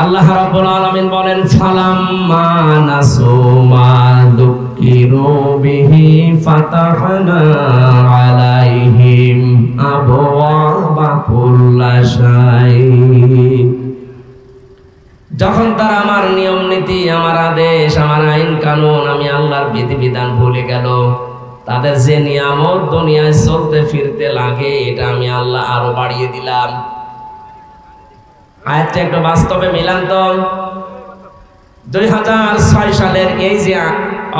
আল্লাহ রাব্বুল আলামিন বলেন ফালাম্মা নাসু মা যুকিরু বিহি ফাতাহনা আলাইহিম আবওয়াবা কুল্লি শাই। যখন তারা আমার নিয়ম নীতি, আমার আদেশ, আমার আইন কানুন, আমি আল্লাহর বিধিবিধান ভুলে গেল, তাদের যে নিয়ামত দুনিয়ায় চলতে ফিরতে লাগে এটা আমি আল্লাহ আরো বাড়িয়ে দিলাম। আয়াতটা একটু বাস্তবে মিলান তো। 2006 সালের এই যে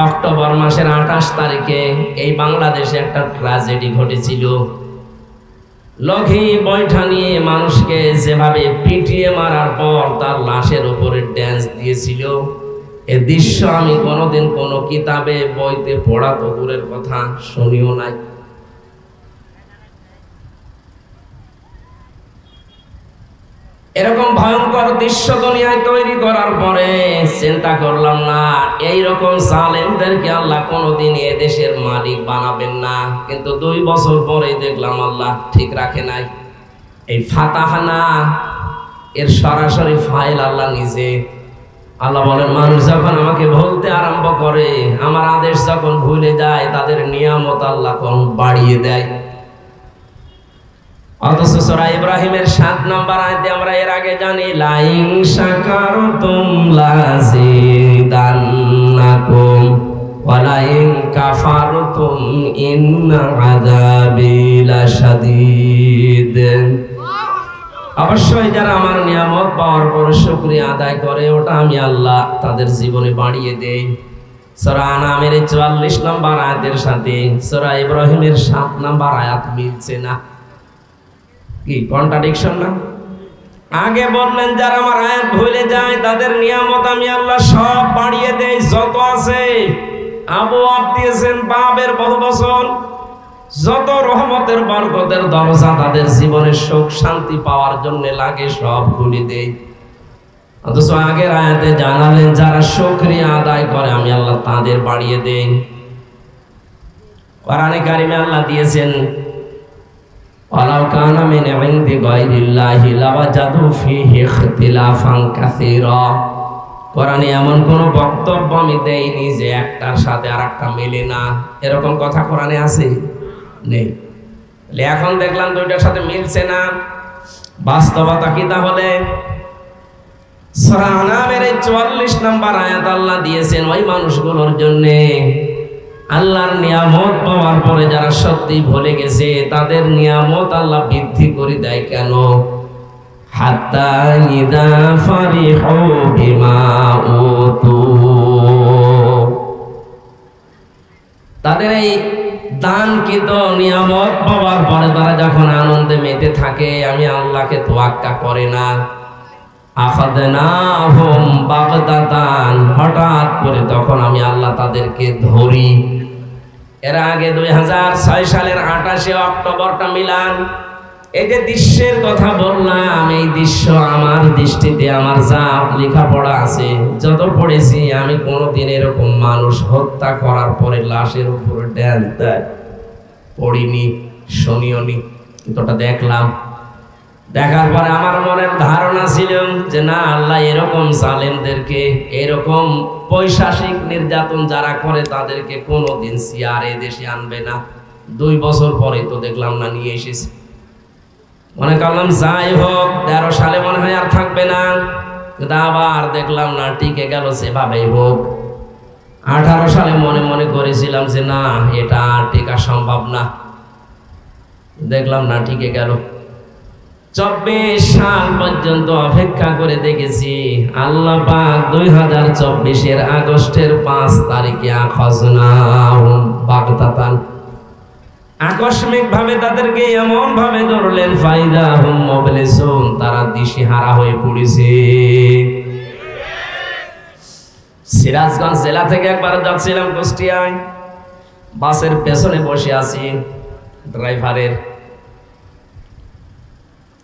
অক্টোবর মাসের 28 তারিখে এই বাংলাদেশে একটা ট্র্যাজেডি ঘটেছিল। লঘি বৈঠা নিয়ে মানুষকে যেভাবে পিটিয়ে মারার পর তার লাশের উপরে ড্যান্স দিয়েছিল, এ দৃশ্য আমি কোনোদিন কোনো কিতাবে বইতে পড়া তো দূরের কথা, শুনিও নাই। এরকম ভয়ঙ্কর দৃশ্য দুনিয়ায় তৈরি করার পরে চিন্তা করলাম না এইরকম জালেমদেরকে আল্লাহ কোনোদিন এ দেশের মালিক বানাবেন না। কিন্তু 2 বছর পরে দেখলাম আল্লাহ ঠিক রাখে নাই। এই ফাতাহানা এর সরাসরি ফাইল আল্লাহ নিজে। আল্লাহ বলেন, মানুষ যখন আমাকে বলতে আরম্ভ করে, আমার আদেশ যখন ভুলে যায়, তাদের নিয়ামত আল্লাহ কোন বাড়িয়ে দেয়। অথচ সূরা ইব্রাহিমের 7 নম্বর আয়াতে আমরা এর আগে জানি লাইন শাকারতুম লাযিদান্নাকুম ওয়া লাইন কাফারতুম ইন্না আযাবি লাশাদীদ। অবশ্যই যারা আমার নিয়ামত পাওয়ার পর শুকরিয়া আদায় করে, ওটা আমি আল্লাহ তাদের জীবনে বাড়িয়ে দেই। সূরা আনামের 44 নম্বর আয়াতের সাথে সূরা ইব্রাহিমের 7 নম্বর আয়াত মিলছে না, কি কন্ট্রাডিকশন না? আগে বললেন যারা আমার আয়াত ভুলে যায় তাদের নিয়ামত আমি আল্লাহ সব বাড়িয়ে দেই, যত আছে আবওয়াব দিয়েছেন বাবের বহু বছর, যত রহমতের বরকতের দরজা তাদের জীবনে সুখ শান্তি পাওয়ার জন্য লাগে সব খুলে দেই। অথচ আগের আয়াতে জানালেন যারা শুকরিয়া আদায় করে আমি আল্লাহ তাদের বাড়িয়ে দেই। কোরআনে কারিমে আল্লাহ দিয়েছেন ওয়ালাউ কানা মিন ইনদি গায়রিল্লাহি লাওয়াজাদু ফীহি ইখতিলাফান কাসীরা। কোরআনে এমন কোন বক্তব্য আমি দেইনি যে একটার সাথে আরেকটা মেলে না, এরকম কথা কোরআনে আছে? নেই। এখন দেখলাম দুইটার সাথে মিলছে না, বাস্তবতা কি তাহলে? সূরা আনামের 44 নম্বর আয়াত আল্লাহ দিয়েছেন ওই মানুষগুলোর জন্য আল্লাহর নিয়ামত পাওয়ার পরে যারা সত্যি ভুলে গেছে তাদের নিয়ামত আল্লাহ বৃদ্ধি করে দেয় কেন? হাত্তা ইযা ফারিহু বিমা উতু, তাদের এই দানকৃত নিয়ামত পাওয়ার পরে তারা যখন আনন্দে মেতে থাকে, আমি আল্লাহকে তোয়াক্কা করে না। আখাযনাহুম বাগদাতান, হঠাৎ করে তখন আমি আল্লাহ তাদেরকে ধরি। এর আগে 2006 সালের 28 অক্টোবরটা মিলান। এই যে দৃশ্যের কথা বললাম, এই দৃশ্য আমার দৃষ্টিতে আমার যা লেখাপড়া আছে যত পড়েছি, আমি কোনোদিন এরকম মানুষ হত্যা করার পরে লাশের উপরে ড্যান্স দেয় পড়িনি, শুনিওনি। কিন্তু ওটা দেখলাম, দেখার পরে আমার মনের ধারণা ছিল যে না, আল্লাহ এরকম জালেমদেরকে, এরকম পৈশাচিক নির্যাতন যারা করে তাদেরকে কোনোদিন সিয়ারে দেশে আনবে না। 2 বছর পরে তো দেখলাম না নিয়ে এসেছে। মনে করলাম যাই হোক 13 সালে মনে হয় আর থাকবে না, কিন্তু আবার দেখলাম না, টিকে গেল সেভাবেই হোক। 18 সালে মনে মনে করেছিলাম যে না, এটা আর টিকা সম্ভব না, দেখলাম না, টিকে গেল। 24 সাল পর্যন্ত অপেক্ষা করে দেখেছি, আল্লাহ পাক 2024 আগস্টের 5 তারিখে আখাযনাহুম বাগদাতান, আকস্মিক ভাবে তাদেরকে এমন ভাবে ধরলেন ফাইদা হুম মুবলিসুন, তারা দিশেহারা হয়ে পড়েছে। সিরাজগঞ্জ জেলা থেকে একবার যাচ্ছিলাম কুষ্টিয়ায়, বাসের পেছনে বসে আছি, ড্রাইভারের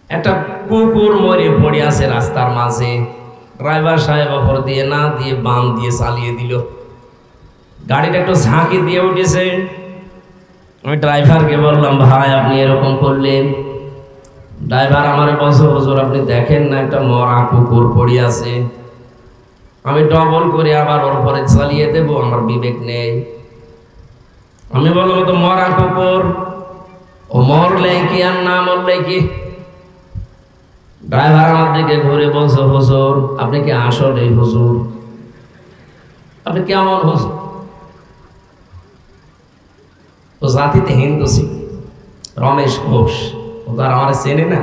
একটা কুকুর মরে পড়ে আছে রাস্তার মাঝে। ড্রাইভার সাহেব ওপর দিয়ে না দিয়ে বাম দিয়ে চালিয়ে দিল, গাড়িটা একটু ঝাঁকি দিয়ে উঠেছে। আমি ড্রাইভারকে বললাম, ভাই আপনি এরকম করলেন? ড্রাইভার আমারে বলছে, হুজুর আপনি দেখেন না একটা মরা কুকুর পড়ে আছে, আমি ডবল করে আবার ওর পরে চালিয়ে দেব, আমার বিবেক নেই। আমি বললাম তো মরা কুকুর, ও মরলে কি আর না মরলে কি? ড্রাইভার আমার দিকে ঘুরে বলছে, হুজুর আপনি কি আসলে হুজুর? আপনি কেমন হুজুর? ও জাতিতে হিন্দু ছিল, রমেশ ঘোষ, ও তো আর আমার চেনে না।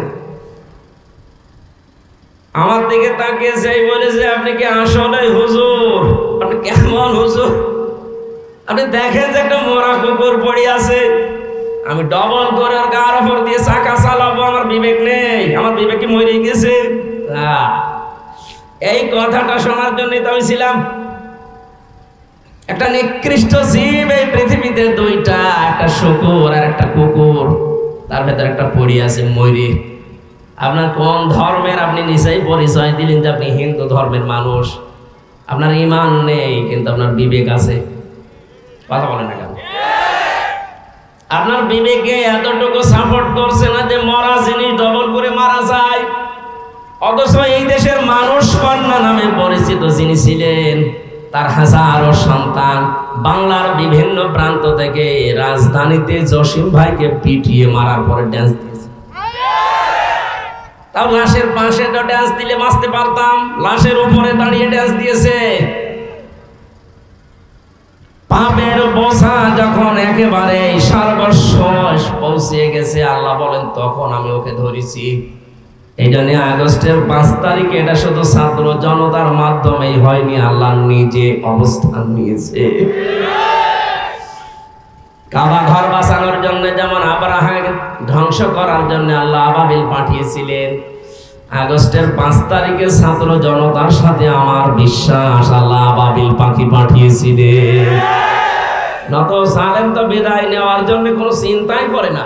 আমার দিকে তাকিয়েছে, বলেছে আপনি কি আসলে হুজুর? আপনি কেমন হুজুর? আপনি দেখেন যে একটা মরা কুকুর পড়ে আছে, আমি ডবল করে ওর গার উপর দিয়ে চাকা চালাবো, আমার বিবেক নেই? আমার বিবেক কি মরে গেছে? এই কথাটা শোনার জন্যই তো আমি ছিলাম। একটা নিকৃষ্ট জীব এই পৃথিবীতে দুইটা, একটা শুকুর আর একটা কুকুর, তার ভেতর একটা পড়ে আছে মরে। আপনার কোন ধর্মের আপনি নিজেই পরিচয় দিলেন যে আপনি হিন্দু ধর্মের মানুষ, আপনার ঈমান নেই কিন্তু আপনার বিবেক আছে। কথা বলেন না কেন? আপনার বিবেকে এতটুকু সাপোর্ট করছে না যে মরা জিনিস ডবল করে মারা যায়। অথচ এই দেশের মানুষ কন্যা নামে পরিচিত যিনি ছিলেন, তার হাজারো সন্তান বাংলার বিভিন্ন প্রান্ত থেকে রাজধানীতে জসিম ভাইকে পিটিয়ে মারার পরে ড্যান্স দিয়েছে। তাও লাশের পাশে তো ড্যান্স দিলে বাঁচতে পারতাম, লাশের উপরে দাঁড়িয়ে ড্যান্স দিয়েছে। পাপের বোঝা যখন একেবারে সর্বশেষ পৌঁছে গেছে, আল্লাহ বলেন তখন আমি ওকে ধরেছি। এই জন্য আগস্টের 5 তারিখে এটা শুধু ছাত্র জনতার মাধ্যমেই হয়নি, আল্লাহ নিজে অবস্থান নিয়েছে। কাবা ঘর বাঁচানোর জন্য যেমন আব্রাহাম ধ্বংস করার জন্য আল্লাহ আবাবিল পাঠিয়েছিলেন, আগস্টের 5 তারিখে ছাত্র জনতার সাথে আমার বিশ্বাস আল্লাহ আবাবিল পাখি পাঠিয়েছিলেন। নত সালেম তো বিদায় নেওয়ার জন্য কোনো চিন্তাই করে না,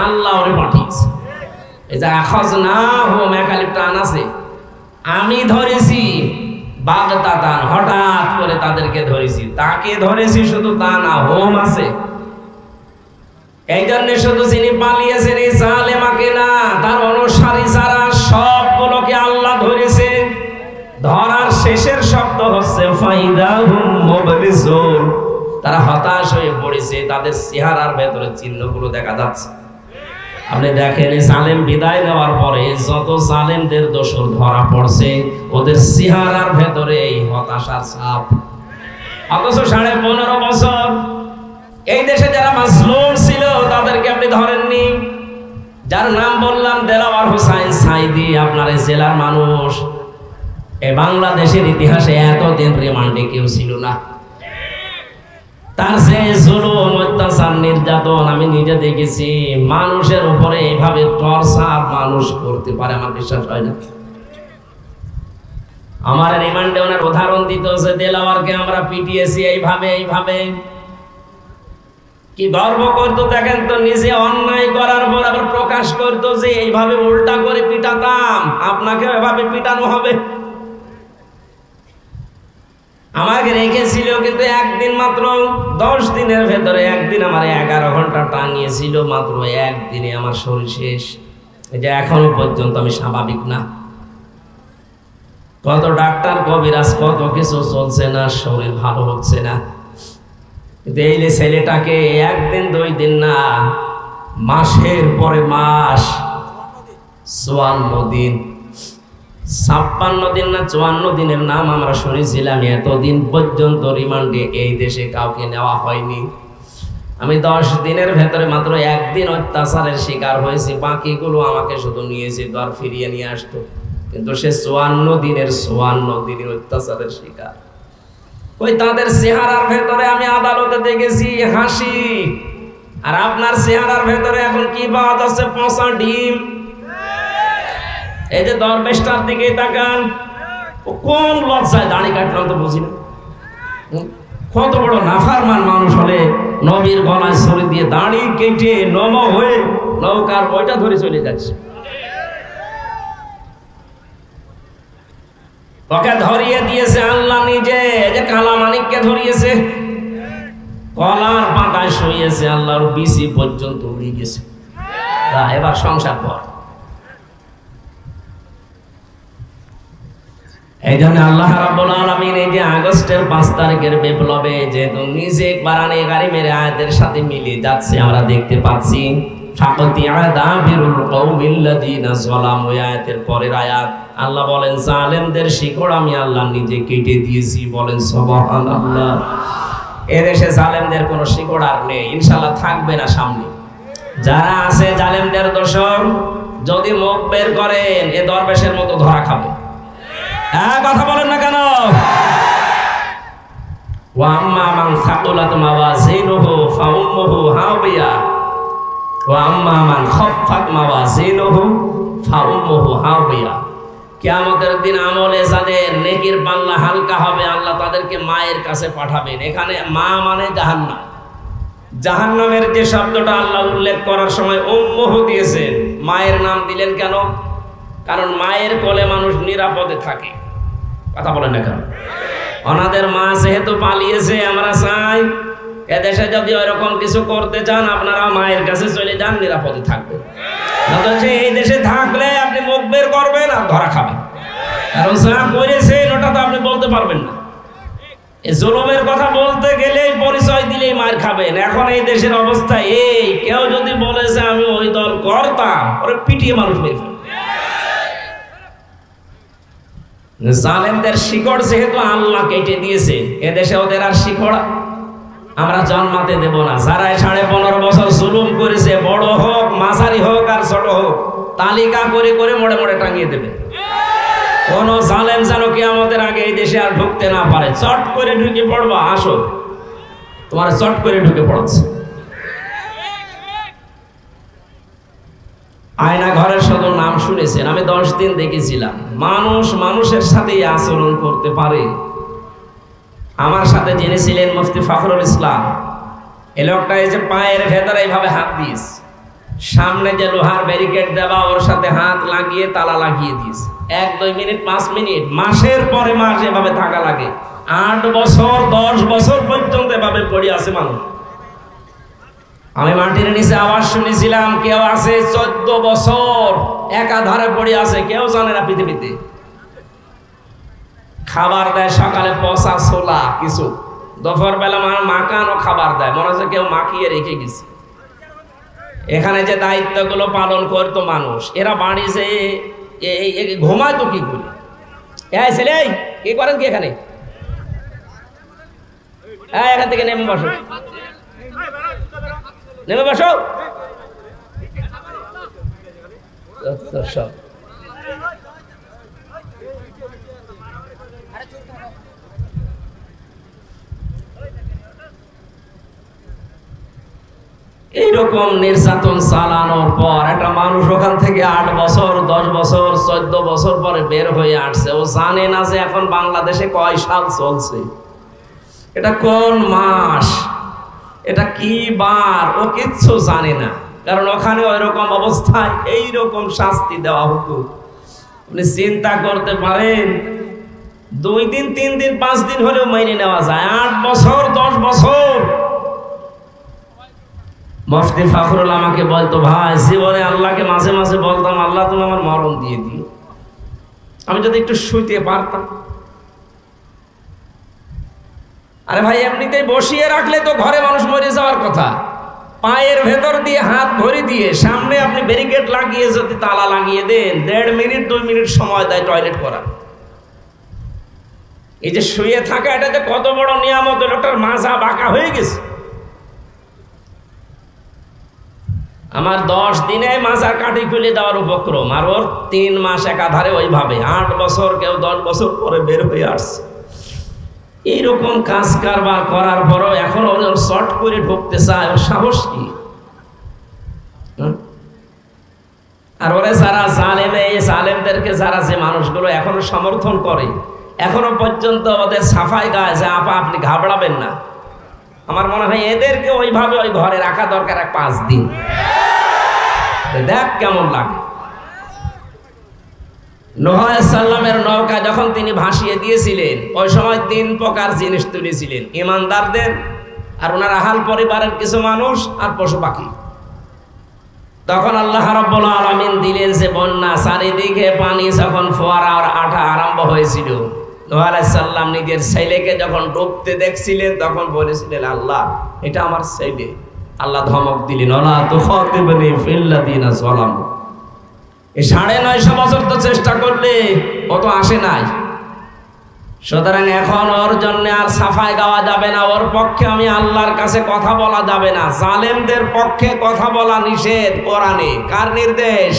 আল্লাহ ওরে পাঠিয়েছে। এই যে আখাজ না হোম একালিপটা আনাছে, আমি ধরেছি বাগদাদান, হঠাৎ করে তাদেরকে ধরেছি। তাকে ধরেছি শুধু তা না, হোম আছে। এই জন্য শুধু যিনি পালিয়েছেন এই সালেমাকে না, তার অনুসারী যারা সবগুলোকে আল্লাহ ধরেছে। ধরার শেষের শব্দ হচ্ছে ফাইদাহুম মুবলিসুন, তারা হতাশ হয়ে পড়েছে, তাদের চেহারার ভেতরে চিহ্নগুলো দেখা যাচ্ছে। আপনি দেখেন জালেম বিদায় নেওয়ার পরে যত জালেমদের দোষর ধরা পড়ছে, ওদের চেহারার ভেতরে এই হতাশার ছাপ। অথচ 15.5 বছর এই দেশে যারা মাজলুম ছিল তাদেরকে আপনি ধরেননি। যার নাম বললাম দেলাওয়ার হোসাইন সাইদি, আপনার এই জেলার মানুষ, এই বাংলাদেশের ইতিহাসে এতদিন রিমান্ডে কেউ ছিল না। তার যে জুলুম, অত্যাচার, নির্যাতন আমি নিজে দেখেছি। মানুষের উপরে এইভাবে টর্চার মানুষ করতে পারে আমার বিশ্বাস হয় না। আমার রিমান্ডে ওনার উদাহরণ দিতে হচ্ছে, দেলাওয়ারকে আমরা পিটিয়েছি এইভাবে এইভাবে। কি গর্ব করতো দেখেন তো, নিজে অন্যায় করার পর আবার প্রকাশ করতো যে এইভাবে উল্টা করে পিটাতাম, আপনাকে এভাবে পিটানো হবে। আমাকে রেখেছিল কিন্তু একদিন মাত্র, 10 দিনের ভেতরে একদিন আমার 11 ঘন্টা টাঙিয়েছিল, মাত্র একদিনে আমার শরীর শেষ। এটা এখনো পর্যন্ত আমি স্বাভাবিক না। কত ডাক্তার কবিরাজ কত কিছু চলছে না, শরীর ভালো হচ্ছে না। কিন্তু এই ছেলেটাকে একদিন 2 দিন না, মাসের পরে মাস, 54 দিন, 56 দিন না 54 দিনের নাম আমরা শুনেছিলাম। এতদিন পর্যন্ত রিমান্ডে এই দেশে কাউকে নেওয়া হয়নি। আমি 10 দিনের ভেতরে মাত্র একদিন অত্যাচারের শিকার হয়েছি, বাকিগুলো আমাকে শুধু নিয়েছে তো আর ফিরিয়ে নিয়ে আসতো। কিন্তু সে 54 দিনের অত্যাচারের শিকার। ওই তাদের চেহারার ভেতরে আমি আদালতে দেখেছি হাসি, আর আপনার চেহারার ভেতরে এখন কি পাওয়া যাচ্ছে? পচা ডিম। এই যে দরবেশটার দিকে তাকান, ও কোন লজ্জায় দাড়ি কাটলাম তো বুঝি না। কত বড় নাফরমান মানুষ হলে নবীর গলায় ছড়ি দিয়ে দাড়ি কেটে নম হয়ে নৌকার বইটা ধরে চলে যাচ্ছে। ওকে ধরিয়ে দিয়েছে আল্লাহ নিজে, যে কালা মানিককে ধরিয়েছে, কলার পাতায় শুয়েছে, আল্লাহর বিসি পর্যন্ত উড়ে গেছে। এবার সংসার কর। এই জন্য আল্লাহ রাব্বুল আলামিন এই যে আগস্টের 5 তারিখের বিপ্লবে যে নিজে বারানে গাড়ি মেরে আয়াতের সাথে মিলিয়ে যাচ্ছে আমরা দেখতে পাচ্ছি। ফাকাতিয়া দাবিরুল কওমিল্লাযিনা যালামু, আয়াতের পরের আয়াত আল্লাহ বলেন জালেমদের শিকড় আমি আল্লাহ নিজে কেটে দিয়েছি। বলেন সুবহানাল্লাহ। এদেশে জালেমদের কোনো শিকড় আর নেই, ইনশাআল্লাহ থাকবে না সামনে। যারা আছে জালেমদের দোসর, যদি মুখ বের করেন এ দরবেশের মতো ধরা খাবে। কথা বলেন না কেন? ওয়া আম্মা মান সাকুলাত মাওয়াজিনুহু ফাউম্মুহু হাওিয়া ওয়া আম্মা মান খাফফাত মাওয়াজিনুহু ফাউম্মুহু হাওিয়া। কিয়ামতের দিন আমলে যাদের নেকির পাল্লা হালকা হবে আল্লাহ তাদেরকে মায়ের কাছে পাঠাবেন। এখানে মা মানে জাহান্নাম। জাহান্নামের যে শব্দটা আল্লাহ উল্লেখ করার সময় উম্মুহু দিয়েছেন, মায়ের নাম দিলেন কেন? কারণ মায়ের কোলে মানুষ নিরাপদে থাকে। কথা বলেন না কেন? ওনাদের মা যেহেতু পালিয়েছে, আমরা চাই এদেশে যদি ওইরকম কিছু করতে চান আপনারা মায়ের কাছে চলে যান, নিরাপদে থাকবেন। এই দেশে থাকলে আপনি মুখ বের করবেন আর ধরা খাবেন, কারণ যা করেছেন ওটা তো আপনি বলতে পারবেন না। এই জুলুমের কথা বলতে গেলেই পরিচয় দিলেই মার খাবেন। এখন এই দেশের অবস্থা এই, কেউ যদি বলে যে আমি ওই দল করতাম, ওরে পিটিয়ে মানুষ মেরে ফেলবে। জালেমদের শিকড় যেহেতু আল্লাহ কেটে দিয়েছে, এদেশে ওদের আর শিকড় আমরা জন্মাতে দেব না। যারা 15.5 বছর জুলুম করেছে, বড় হোক মাঝারি হোক আর ছোট হোক, তালিকা করে করে মোড়ে মোড়ে টাঙিয়ে দেবে। কোন জালেম যেন কিয়ামতের আগে এই দেশে আর ঢুকতে না পারে। চট করে ঢুকে পড়বা, আসো তোমার চট করে ঢুকে পড়ছে। আয়না ঘরের শুধু নাম শুনেছেন, আমি 10 দিন দেখেছিলাম। মানুষ মানুষের সাথে আচরণ করতে পারে। আমার সাথে যিনি ছিলেন মুফতি ফখরুল ইসলাম, এই লোকটা এই যে পায়ের ভেতরে এইভাবে হাত দিস, সামনে যে লোহার ব্যারিকেড দেওয়া ওর সাথে হাত লাগিয়ে তালা লাগিয়ে দিস। 1-2 মিনিট 5 মিনিট, মাসের পরে মাস এভাবে থাকা লাগে। 8 বছর 10 বছর পর্যন্ত এভাবে পড়ে আছে মানুষ। আমি মাটির নিচে আওয়াজ শুনেছিলাম, কেউ আছে 14 বছর একাধারে পড়ে আছে, কেউ জানে না পৃথিবীতে। খাবার দেয় সকালে পচা ছোলা কিছু, দুপুর বেলা মাখানো খাবার দেয়, মনে হচ্ছে কেউ মাখিয়ে রেখে গেছে। এখানে যে দায়িত্বগুলো পালন করতো মানুষ, এরা বাড়ি যে ঘুমায় তো কি করে? ছেলে কি করেন কি এখানে? এখান থেকে নেমে বসো, নেমে বসো। সব এইরকম নির্যাতন চালানোর পর একটা মানুষ ওখান থেকে 8 বছর 10 বছর 14 বছর পরে বের হয়ে আসছে। ও জানে না যে এখন বাংলাদেশে কয় সাল চলছে, এটা কোন মাস, এটা কি বার, ও কিচ্ছু জানে না। কারণ ওখানে ওইরকম অবস্থায় এইরকম শাস্তি দেওয়া হতো। আপনি চিন্তা করতে পারেন, 2 দিন 3 দিন 5 দিন হলেও মেনে নেওয়া যায়, 8 বছর 10 বছর। মুফতি ফখরুল আমাকে বলতো, ভাই জীবনে আল্লাহকে মাঝে মাঝে বলতাম, আল্লাহ তুমি আমার মরণ দিয়ে দিও, আমি যদি একটু শুইতে পারতাম। আরে ভাই এমনিতেই বসিয়ে রাখলে তো ঘরে মানুষ মরে যাওয়ার কথা। পায়ের ভেতর দিয়ে হাত ভরে দিয়ে সামনে আপনি ব্যারিকেড লাগিয়ে যদি তালা লাগিয়ে দেন, 1.5 মিনিট 2 মিনিট সময় দেয় টয়লেট করা। এই যে শুয়ে থাকা, এটা যে কত বড় নিয়ামত, লোকটার মাজা বাঁকা হয়ে গেছে। আমার 10 দিনে মাজার কাঠি খুলে দেওয়ার উপক্রম, আর ওর 3 মাস একাধারে ওইভাবে 8 বছর, কেউ 10 বছর পরে বের হয়ে আসছে। এইরকম কাজ কারবার করার পরও এখন ওর শর্ট করে ঢুকতে চায়, ওর সাহস কি? আর ওরা যারা জালেমে, এই জালেমদেরকে যারা যে মানুষগুলো এখনো সমর্থন করে, এখনো পর্যন্ত ওদের সাফাই গায় যে আপা আপনি ঘাবড়াবেন না। আমার মনে হয় এদেরকে ওইভাবে ওই ঘরে রাখা দরকার 5 দিন, দেখ কেমন লাগে। নূহ আলাইহিস সালামের নৌকা যখন তিনি ভাসিয়ে দিয়েছিলেন, ওই সময় 3 প্রকার জিনিস তুলেছিলেন, ইমানদারদের আর ওনার আহাল পরিবারের কিছু মানুষ আর পশু পাখি। তখন আল্লাহ রাব্বুল আলামিন দিলেন যে বন্যা, চারিদিকে পানি যখন ফোয়ারা আর আঠা আরম্ভ হয়েছিল, নূহ আলাইহিস সালাম নিজের ছেলেকে যখন ডুবতে দেখছিলেন তখন বলেছিলেন, আল্লাহ এটা আমার ছেলে। আল্লাহ ধমক দিলেন, ওয়ালা তুখাতিবনি ফিল্লাযিনা যালামু। এই 950 বছর তো চেষ্টা করলে ও তো আসে নাই। সুতরাং এখন ওর জন্য আর সাফাই গাওয়া যাবে না, ওর পক্ষে আমি আল্লাহর কাছে কথা বলা যাবে না। জালেমদের পক্ষে কথা বলা নিষেধ কোরআনে। কার নির্দেশ?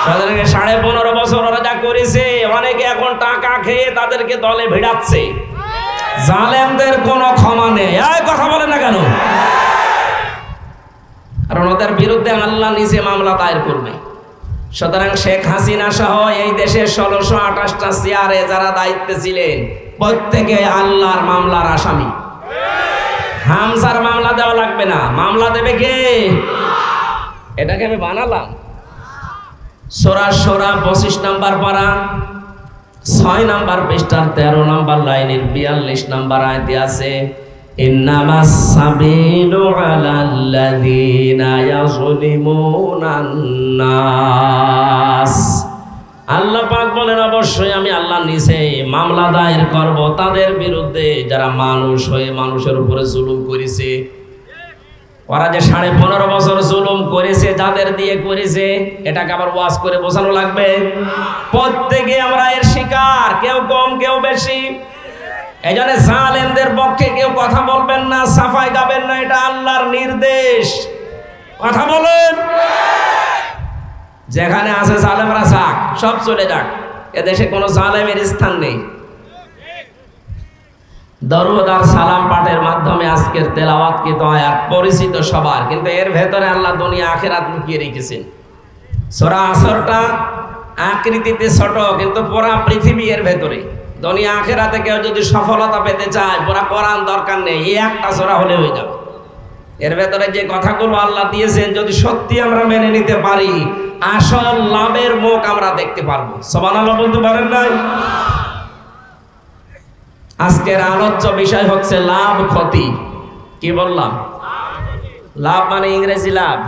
সুতরাং 15.5 বছর ওরা যা করেছে, অনেকে এখন টাকা খেয়ে তাদেরকে দলে ভিড়াচ্ছে। জালেমদের কোনো ক্ষমা নেই। এই কথা বলে না কেন? কারণ ওদের বিরুদ্ধে আল্লাহ নিজে মামলা দায়ের করবে। সুতরাং শেখ হাসিনা সহ এই দেশের 1628টা চেয়ারে যারা দায়িত্বে ছিলেন প্রত্যেকে আল্লাহর মামলার আসামি। হামজার মামলা দেওয়া লাগবে না, মামলা দেবে কে? এটাকে আমি বানালাম। সূরা সূরা 25 নম্বর পারা 6 নম্বর পৃষ্ঠার 13 নম্বর লাইনের 42 নম্বর আয়াতে আছে, ইন্নামাস সাবিলু আলাল্লাযীনা ইয়াযলিমুনান নাস। আল্লাহ পাক বলেন, অবশ্যই আমি আল্লাহ নিজে মামলা দায়ের করব তাদের বিরুদ্ধে যারা মানুষ হয়ে মানুষের উপরে জুলুম করেছে। ওরা যে 15.5 বছর জুলুম করেছে, যাদের দিয়ে করেছে, এটাকে আবার ওয়াজ করে বোঝানো লাগবে? প্রত্যেকে আমরা এর শিকার, কেউ কম কেউ বেশি। এই জন্য জালেমদের পক্ষে কেউ কথা বলবেন না, সাফাই গাবেন না, এটা আল্লাহর নির্দেশ। কথা বলেন। যেখানে আছে জালেমরা যাক, সব চলে যাক, এদেশে কোনো জালেমের স্থান নেই। দরুদ আর সালাম পাঠের মাধ্যমে আজকের তেলাওয়াতকৃত আয়াত পরিচিত সবার, কিন্তু এর ভেতরে আল্লাহ দুনিয়া আখিরাত লুকিয়ে রেখেছেন। সূরা আসরটা আকৃতিতে ছোট, কিন্তু পুরা পৃথিবী এর ভেতরে। দুনিয়া আখিরাতে কেউ যদি সফলতা পেতে চায়, পুরা কোরআন দরকার নেই, এই একটা সূরা হলে হয়ে যাবে। এর ভেতরে যে কথাগুলো আল্লাহ দিয়েছেন, যদি সত্যি আমরা মেনে নিতে পারি, আসল লাভের মুখ আমরা দেখতে পারবো। সুবহানাল্লাহ বলতে পারেন নাই? আজকের আলোচ্য বিষয় হচ্ছে লাভ ক্ষতি। কি বললাম? লাভ মানে ইংরেজি লাভ।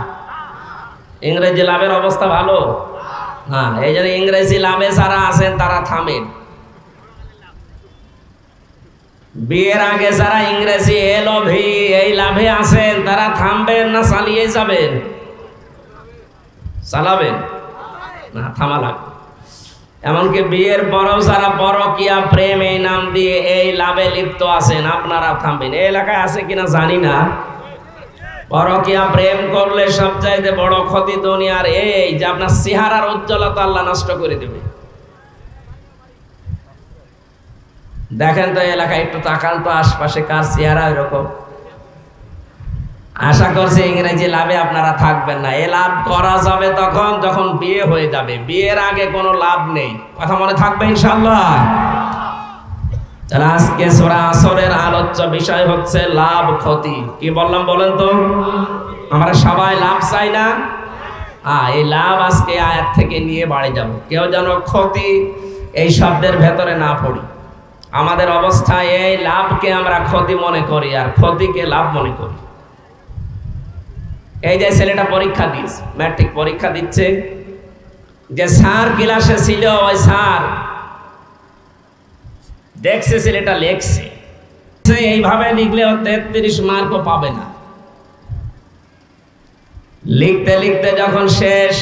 ইংরেজি লাভের অবস্থা ভালো? হ্যাঁ, এই জন্য ইংরেজি লাভে যারা আছেন তারা থামেন। বিয়ের আগে যারা ইংরেজি এলভি এই লাভে আছেন তারা থামবেন না চালিয়ে যাবেন? চালাবেন না, থামা লাগবে। এমনকি বিয়ের পরেও যারা পরকীয়া প্রেম এই নাম দিয়ে এই লাভে লিপ্ত আছেন, আপনারা থামবেন। এই এলাকায় আছে কিনা জানি না, পরকীয়া প্রেম করলে সবচাইতে বড় ক্ষতি দুনিয়ার এই যে আপনার চেহারার উজ্জ্বলতা আল্লাহ নষ্ট করে দেবে। দেখেন তো এলাকায় একটু তাকান তো, আশপাশে কার চেহারা এরকম। আশা করছি ইংরেজি লাভে আপনারা থাকবেন না। এ লাভ করা যাবে তখন যখন বিয়ে হয়ে যাবে, বিয়ের আগে কোনো লাভ নেই। কথা মনে থাকবে ইনশাআল্লাহ। তাহলে আজকে সূরা আসরের আলোচ্য বিষয় হচ্ছে লাভ ক্ষতি। কি বললাম বলেন তো? আমরা সবাই লাভ চাই না? এই লাভ আজকে আয়াত থেকে নিয়ে বাড়ি যাব। কেউ যেন ক্ষতি এই শব্দের ভেতরে না পড়ি। আমাদের অবস্থায় এই লাভকে আমরা ক্ষতি মনে করি আর ক্ষতিকে লাভ মনে করি। এই যে ছেলেটা পরীক্ষা দিচ্ছে, ম্যাট্রিক পরীক্ষা দিচ্ছে, যে স্যার ক্লাসে ছিল ওই স্যার দেখছে ছেলেটা লেখছে, এইভাবে লিখলেও 33 মার্কও পাবে না। লিখতে লিখতে যখন শেষ,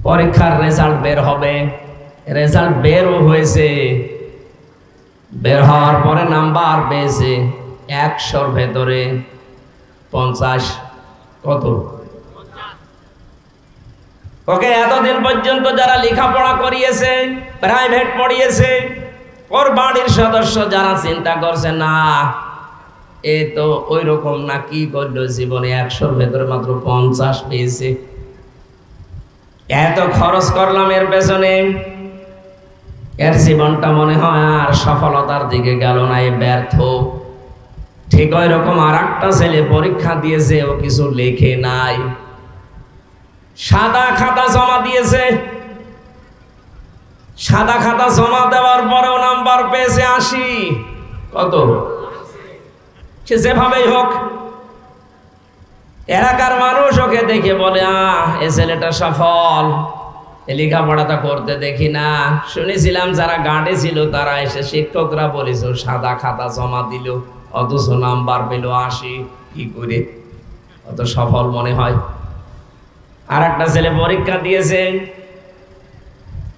পরীক্ষার রেজাল্ট বের হবে, রেজাল্ট বেরও হয়েছে। বের হওয়ার পরে নাম্বার পেয়েছে 100-র ভেতরে 50। কত? ওকে এতদিন পর্যন্ত যারা লেখাপড়া করিয়েছে, প্রাইভেট পড়িয়েছে, ওর বাড়ির সদস্য যারা চিন্তা করছে না এ তো ওই রকম না, কি করলো জীবনে 100-র ভেতরে মাত্র 50 পেয়েছে, এত খরচ করলাম এর পেছনে, এর জীবনটা মনে হয় আর সফলতার দিকে গেল না, এ ব্যর্থ। ঠিক ওই রকম আর একটা ছেলে পরীক্ষা দিয়েছে, ও কিছু লেখে নাই, সাদা খাতা জমা দিয়েছে। সাদা খাতা জমা দেওয়ার পরেও নাম্বার পেয়েছে 80। কত? সে যেভাবেই হোক এলাকার মানুষ ওকে দেখে বলে এ ছেলেটা সফল, লেখাপড়াটা করতে দেখি না। শুনেছিলাম যারা গার্ডে ছিল তারা এসে শিক্ষকরা বলেছে সাদা খাতা জমা দিল, অথচ নাম্বার পেল 80। কি করে অত সফল মনে হয়? আর একটা ছেলে পরীক্ষা দিয়েছে,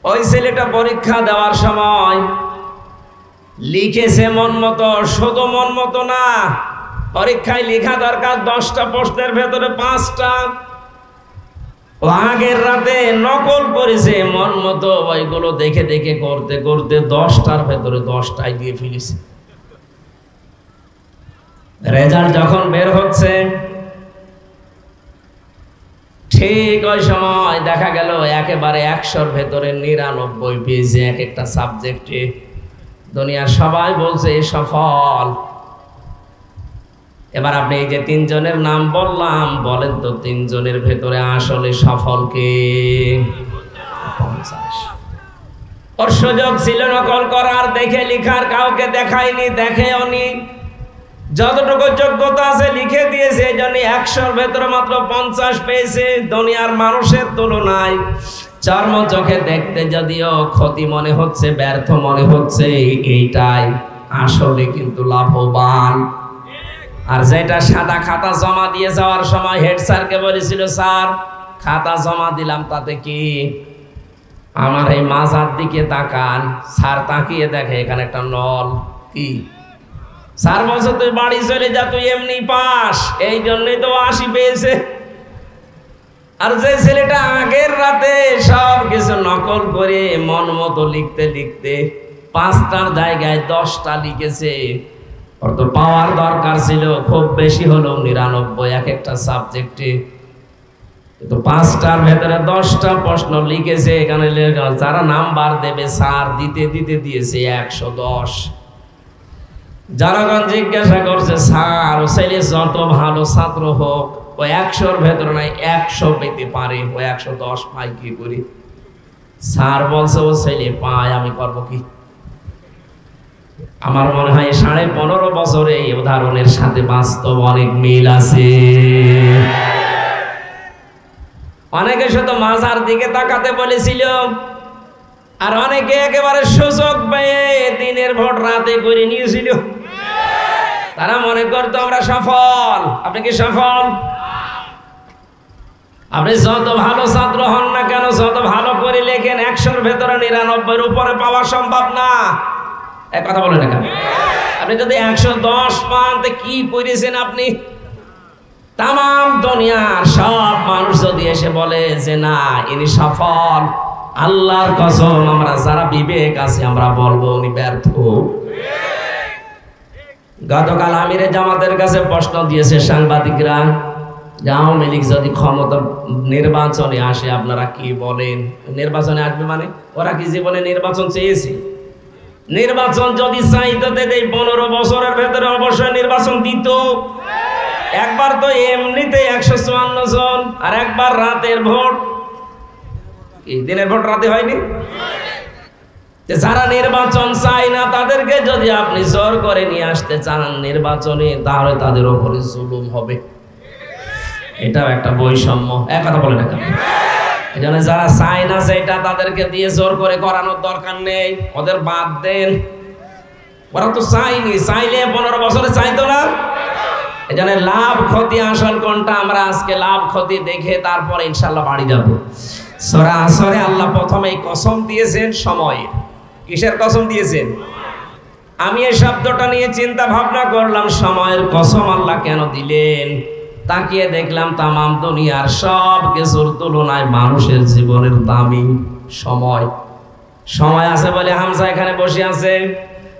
ওই ছেলেটা পরীক্ষা দেওয়ার সময় লিখেছে মন মতো। শুধু মন মতো না, পরীক্ষায় লেখা দরকার 10টা প্রশ্নের ভেতরে 5টা আগের রাতে নকল করেছে মন মতো। ওইগুলো দেখে দেখে করতে করতে 10টার ভেতরে 10টাই দিয়ে ফেলেছে। রেজাল্ট যখন বের হচ্ছে ঠিক ওই সময় দেখা গেল একেবারে 100-র ভেতরে 99 পেয়েছে এক একটা সাবজেক্টে। দুনিয়ার সবাই বলছে সফল। এবার আপনি এই যে 3 জনের নাম বললাম, বলেন তো 3 জনের ভেতরে আসলে সফল কে? 50। ওর সুযোগ ছিল নকল করার, দেখে লিখার, কাউকে দেখায়নি, দেখেওনি। যতটুকু যোগ্যতা আছে লিখে দিয়েছে, এই জন্য 100-র ভেতরে মাত্র 50 পেয়েছে। দুনিয়ার মানুষের তুলনায় চর্ম চোখে দেখতে যদিও ক্ষতি মনে হচ্ছে, ব্যর্থ মনে হচ্ছে, এইটাই আসলে কিন্তু লাভবান। আর যেটা সাদা খাতা জমা দিয়ে যাওয়ার সময় হেড স্যারকে বলেছিল, স্যার খাতা জমা দিলাম তাতে কি, আমার এই মাজার দিকে তাকান। স্যার তাকিয়ে দেখে এখানে একটা নল। কি স্যার বলছে তুই বাড়ি চলে যা, তুই এমনি পাস, এই জন্যই তো 80 পেয়েছে। আর যে ছেলেটা আগের রাতে সব কিছু নকল করে মন মতো লিখতে লিখতে 5টার জায়গায় 10টা লিখেছে, ওর তো পাওয়ার দরকার ছিল খুব বেশি হলো 99 এক একটা সাবজেক্টে। কিন্তু 5টার ভেতরে 10টা প্রশ্ন লিখেছে। এখানে যারা নাম্বার দেবে স্যার দিতে দিতে দিয়েছে 110। জনগণ জিজ্ঞাসা করছে, স্যার ও ছেলে যত ভালো ছাত্র হোক ও 100-র ভেতরে নাই 100 পেতে পারে, ও 110 পায় কি করি? স্যার বলছে ও ছেলে পায়, আমি করবো কি? আমার মনে হয় 15.5 বছরে এই উদাহরণের সাথে বাস্তব অনেক মিল আছে। অনেকে শুধু মাজার দিকে তাকাতে বলেছিল, আর অনেকে একেবারে সুযোগ পেয়ে দিনের ভোট রাতে করে নিয়েছিল। তারা মনে করতো আমরা সফল। আপনি কি সফল? আপনি যত ভালো ছাত্র হন না কেন, যত ভালো করে লেখেন, 100-র ভেতরে 99-এর উপরে পাওয়া সম্ভব না। এক কথা বলেন না কেন? আপনি যদি 110 পান তো কি করেছেন আপনি? তাম দুনিয়ার সব মানুষ যদি এসে বলে যে না ইনি সফল, আল্লাহর কসম আমরা যারা বিবেক আছে আমরা বলবো উনি ব্যর্থ। গতকাল আমিরে জামাতের কাছে প্রশ্ন দিয়েছে সাংবাদিকরা, আওয়ামী লীগ যদি ক্ষমতা নির্বাচনে আসে আপনারা কি বলেন? নির্বাচনে আসবে মানে ওরা কি জীবনে নির্বাচন চেয়েছে? নির্বাচন যদি চাইতো 15 বছরের ভেতরে অবশ্যই নির্বাচন দিত। একবার তো এমনিতে 154 জন, আর একবার রাতের ভোট। দিনের ভোট রাতে হয়নি? যারা নির্বাচন চায় না তাদেরকে যদি আপনি জোর করে নিয়ে আসতে চান নির্বাচনে, তাহলে তাদের উপরে জুলুম হবে। এটাও একটা বৈষম্য। এক কথা বলে না কেন? এই জন্য যারা চায় না সেটা তাদেরকে দিয়ে জোর করে করানোর দরকার নেই, ওদের বাদ দেন। ওরা তো চাইনি, চাইলে 15 বছরে চাইতো না। এই জন্য লাভ ক্ষতি আসল কোনটা আমরা আজকে লাভ ক্ষতি দেখে তারপরে ইনশাল্লাহ বাড়ি যাব। সূরা আসরে আল্লাহ প্রথমেই কসম দিয়েছেন সময়ের। কিসের কসম দিয়েছেন? আমি এই শব্দটা নিয়ে চিন্তা ভাবনা করলাম, সময়ের কসম আল্লাহ কেন দিলেন? তাকিয়ে দেখলাম তামাম দুনিয়ার সব কিছুর তুলনায় মানুষের জীবনের দামি সময়। সময় আছে বলে হামজা এখানে বসে আছে।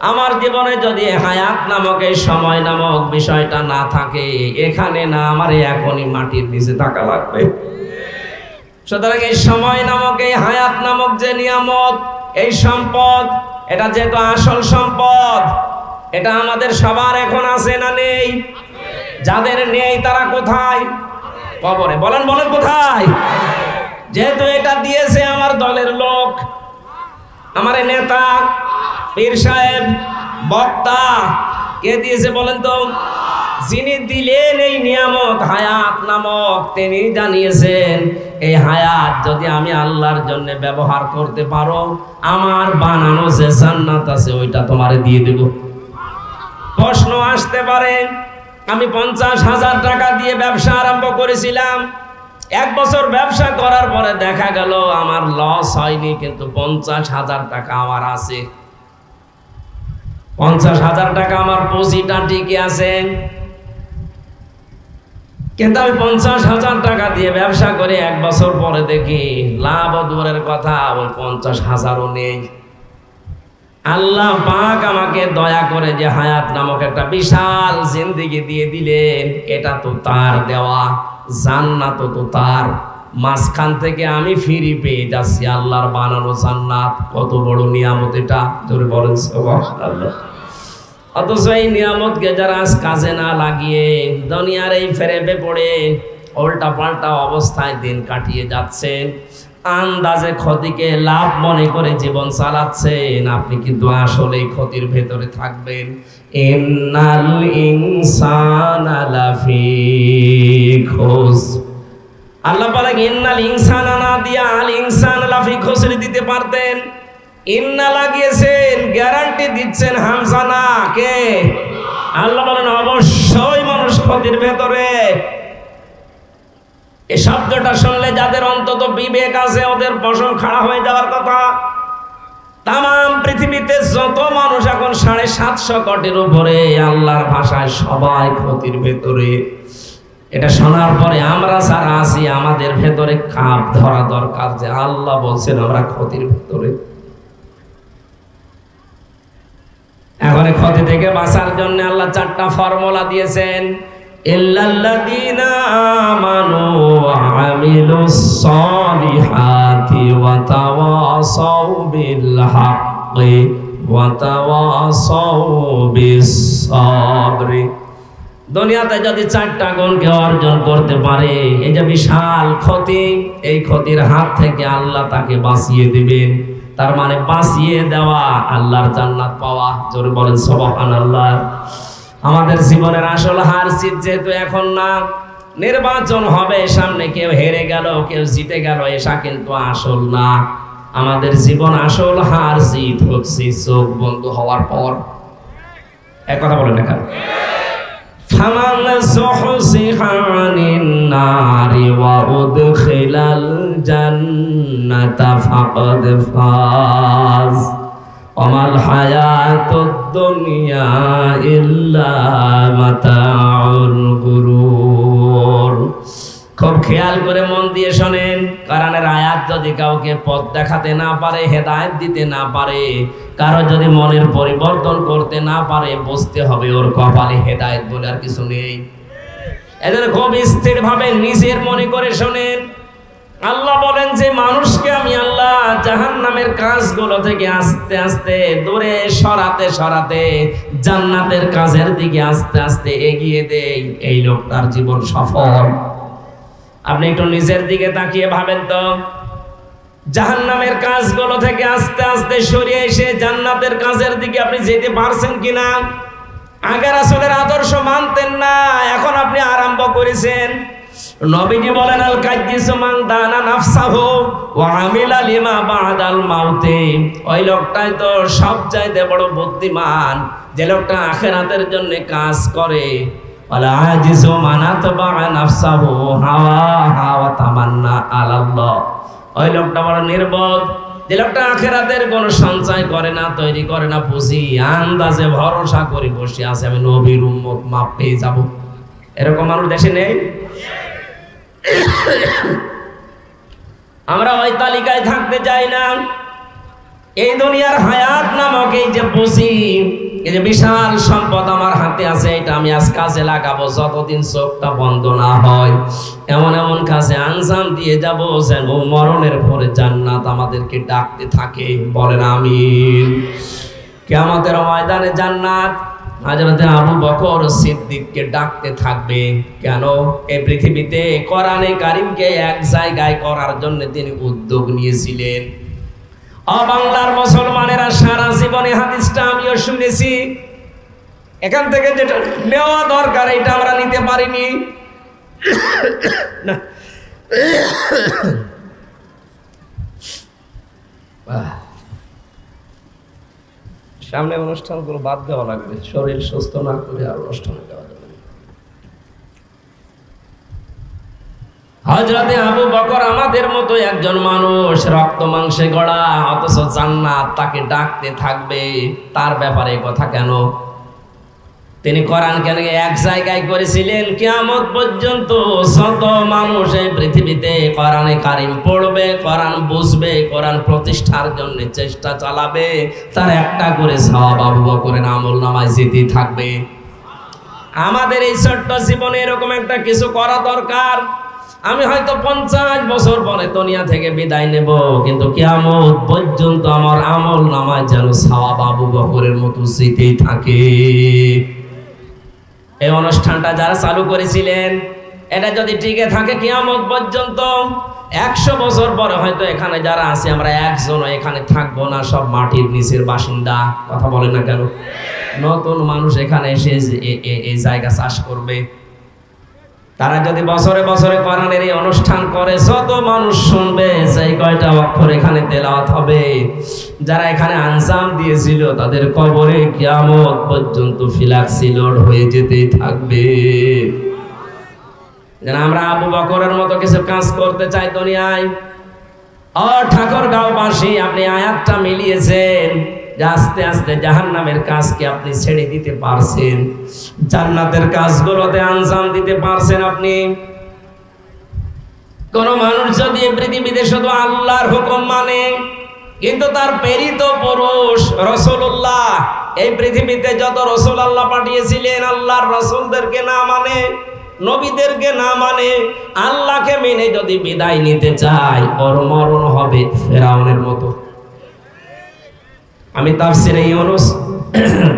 আমার জীবনে যদি হায়াত নামক এই সময় নামক বিষয়টা না থাকে, এখানে না আমার এখনই মাটির নিচে থাকা লাগবে। সুতরাং এই সময় নামক এই হায়াত নামক যে নিয়ামত, এই সম্পদ, এটা যেহেতু আসল সম্পদ, এটা আমাদের সবার এখন আছে না নেই? যাদের নেই তারা কোথায়? কবরে। বলেন বলেন কোথায়? যেহেতু এটা দিয়েছে আমার দলের লোক, আমার নেতা, পীর সাহেব, বক্তা, কে দিয়েছে বলেন তো? যিনি দিলেন এই নিয়ামত হায়াত নামক, তিনি জানিয়েছেন এই হায়াত যদি আমি আল্লাহর জন্য ব্যবহার করতে পারো, আমার বানানো যে জান্নাত আছে ওইটা তোমারে দিয়ে দেব। প্রশ্ন আসতে পারে, আমি 50,000 টাকা দিয়ে ব্যবসা আরম্ভ করেছিলাম, 1 বছর ব্যবসা করার পরে দেখা গেল আমার লস হয়নি, কিন্তু 50,000 টাকা আমার আছে, 50,000 টাকা আমার পুঁজিটা টিকে আছে, কিন্তু আমি 50,000 টাকা দিয়ে ব্যবসা করে 1 বছর পরে দেখি লাভ দূরের কথা, ওই 50,000ও নেই। আল্লাহ পাক আমাকে দয়া করে যে হায়াত নামক একটা বিশাল জিন্দেগি দিয়ে দিলেন, এটা তো তার দেওয়া, জান্নাত তো তার, মাঝখান থেকে আমি ফিরি পেয়ে যাচ্ছি আল্লাহর বানানো জান্নাত। কত বড় নিয়ামত এটা, জোরে বলেন সুবহানাল্লাহ। অথচ এই নিয়ামতকে যারা আজ কাজে না লাগিয়ে দুনিয়ার এই ফেরেবে পড়ে উল্টা পাল্টা অবস্থায় দিন কাটিয়ে যাচ্ছেন, আন্দাজে ক্ষতিকে লাভ মনে করে জীবন চালাচ্ছেন, আপনি কিন্তু আসলে ক্ষতির ভেতরে থাকবেন। ইন্নাল ইনসানা লাফি খুস, আল্লাহ পাক ইন্নাল ইনসানা না দিয়া আল ইনসান লাফি খুসর দিতে পারতেন। ইন্না লাগিয়েছেন, গ্যারান্টি দিচ্ছেন হামজা না, কে? আল্লাহ বলেন অবশ্যই মানুষ ক্ষতির ভেতরে। এই শব্দটা শুনলে যাদের অন্তত বিবেক আছে ওদের পশম খাড়া হয়ে যাওয়ার কথা। তাম পৃথিবীতে যত মানুষ এখন 750 কোটির উপরে, আল্লাহর ভাষায় সবাই ক্ষতির ভেতরে। এটা শোনার পরে আমরা যারা আছি আমাদের ভেতরে কাপ ধরা দরকার যে আল্লাহ বলছেন আমরা ক্ষতির ভেতরে। এখন ক্ষতি থেকে বাঁচার জন্য আল্লাহ 4টা ফর্মুলা দিয়েছেন। ইল্লাল্লাযীনা আমানু ওয়া আমিলুস সালিহাতি ওয়া তাওয়াসাউ বিল হাক্কি ওয়া তাওয়াসাউ বিস সাবরি। দুনিয়াতে যদি 4টা গুণকে অর্জন করতে পারে, এই যে বিশাল ক্ষতি, এই ক্ষতির হাত থেকে আল্লাহ তাকে বাঁচিয়ে দিবেন। তার মানে বাঁচিয়ে দেওয়া, আল্লাহর জান্নাত পাওয়া। জোরে বলেন সুবহানাল্লাহ। আমাদের জীবনের আসল হার জিত যেহেতু এখন না, নির্বাচন হবে সামনে, কেউ হেরে গেল কেউ জিতে গেল, এসা কিন্তু আসল না। আমাদের জীবন আসল হার জিত হচ্ছে চোখ বন্ধ হওয়ার পর। এক কথা বলেন না কেন? ফামান যুহজিহা আনিন নারি ওয়া উদখিলাল জান্নাতা ফাকাদ ফাজ ওয়ামাল হায়াতুদ দুনিয়া ইল্লা মাতাউল গুরুর। খুব খেয়াল করে মন দিয়ে শোনেন, কোরআনের আয়াত যদি কাউকে পথ দেখাতে না পারে, হেদায়েত দিতে না পারে, কারো যদি মনের পরিবর্তন করতে না পারে, বুঝতে হবে ওর কপালে হেদায়েত বলে আর কিছু নেই। এদের খুব স্থির ভাবে নিজের মনে করে শোনেন। আল্লাহ বলেন যে মানুষকে আমি আল্লাহ জাহান্নামের কাজগুলো থেকে আস্তে আস্তে দূরে সরাতে সরাতে জান্নাতের কাজের দিকে আস্তে আস্তে এগিয়ে দেই, এই লোকটার জীবন সফল। আপনি একটু নিজের দিকে তাকিয়ে ভাবেন তো, জাহান্নামের কাজগুলো থেকে আস্তে আস্তে সরিয়ে এসে জান্নাতের কাজের দিকে আপনি যেতে পারছেন কিনা? আগে রাসূলের আদর্শ মানতেন না, এখন আপনি আরম্ভ করেছেন। নবীজি বলেন আল কাজ্জিসু মান দানা নাফসাহু ওয়া আমিলা লিমা বাদাল মাউতে। ওই লোকটাই তো সবচাইতে বড় বুদ্ধিমান, যে লোকটা আখিরাতের জন্য কাজ করে। ওয়ালা আজিজু মান আতবা নাফসাহু হাওয়া ওয়া তামান্না আলাল্লাহ। ওই লোকটা বড় নির্বোধ, যে লোকটা আখিরাতের কোনো সঞ্চয় করে না, তৈরি করে না পুঁজি, আন্দাজে ভরসা করে বসে আছে আমি নবীর উম্মত, মাপ পেয়ে যাব। এরকম মানুষ দেশে নেই? আমরা ওই তালিকায় থাকতে চাই না। এই দুনিয়ার হায়াত নামক এই যে পুঁজি, এই যে বিশাল সম্পদ আমার হাতে আছে, এটা আমি আজ কাজে লাগাবো। যতদিন চোখটা বন্ধ না হয় এমন এমন কাজে আঞ্জাম দিয়ে যাব যেন মরণের পরে জান্নাত আমাদেরকে ডাকতে থাকে। বলেন আমিন। কিয়ামতের ময়দানে জান্নাত হযরতে আবু বকর সিদ্দিককে ডাকতে থাকবে। কেন? এই পৃথিবীতে কোরআনে কারীমকে এক জায়গায় করার জন্য তিনি উদ্যোগ নিয়েছিলেন। বাংলার মুসলমানেরা সারা জীবনে হাদিসটা আমিও শুনেছি। এখান থেকে যেটা নেওয়া দরকার এটা আমরা নিতে পারিনি। না সামনে অনুষ্ঠানগুলো বাদ দেওয়া লাগবে, শরীর সুস্থ না করে আর অনুষ্ঠানে দেওয়া যাবে না। হযরতে আবু বকর আমাদের মতো একজন মানুষ, রক্ত মাংসে গড়া, অথচ জান্নাত তাকে ডাকতে থাকবে। তার ব্যাপারে কথা কেন? তিনি কোরআন কেন এক জায়গায় করেছিলেন? কিয়ামত পর্যন্ত শত মানুষ এই পৃথিবীতে কোরআনে কারিম পড়বে, কোরআন বুঝবে, কোরআন প্রতিষ্ঠার জন্য চেষ্টা চালাবে, তার একটা করে সওয়াব আবু বকরের আমলনামায় যেতে থাকবে। আমাদের এই ছোট্ট জীবনে এরকম একটা কিছু করা দরকার। আমি হয়তো 50 বছর পরে দুনিয়া থেকে বিদায় নেব, কিন্তু কিয়ামত পর্যন্ত আমার আমলনামায় যেন সওয়াব আবু বকরের মতো যেতেই থাকে। এই অনুষ্ঠানটা যারা চালু করেছিলেন, এটা যদি টিকে থাকে কিয়ামত পর্যন্ত, 100 বছর পরে হয়তো এখানে যারা আছে আমরা একজনও এখানে থাকবো না, সব মাটির নিচের বাসিন্দা। কথা বলে না কেন? নতুন মানুষ এখানে এসে এই জায়গা চাষ করবে। তারা যদি বছরে বছরে কোরআনের এই অনুষ্ঠান করে, যত মানুষ শুনবে, সেই কয়টা অক্ষর এখানে তেলাওয়াত হবে, যারা এখানে আনসাম দিয়েছিল তাদের কবরে কিয়ামত পর্যন্ত ফিলাক্সিলোড হয়ে যেতেই থাকবে। যেন আমরা আবু বকরের মতো কিছু কাজ করতে চাই দুনিয়ায়। ও ঠাকুরগাঁওবাসী, আপনি আয়াতটা মিলিয়েছেন যে আস্তে আস্তে জাহান্নামের কাজকে আপনি ছেড়ে দিতে পারছেন, জান্নাতের কাজগুলোতে আঞ্জাম দিতে পারছেন আপনি। কোন মানুষ যদি পৃথিবীতে শুধু আল্লাহর হুকুম মানে, কিন্তু তার প্রেরিত পুরুষ রাসূলুল্লাহ, এই পৃথিবীতে যত রাসূল আল্লাহ পাঠিয়েছিলেন, আল্লাহর রাসূলদেরকে না মানে, নবীদেরকে না মানে, আল্লাহকে মেনে যদি বিদায় নিতে চায়, ওর মরণ হবে ফেরাউনের মতো। আমি তাফসিরে ইউনুস,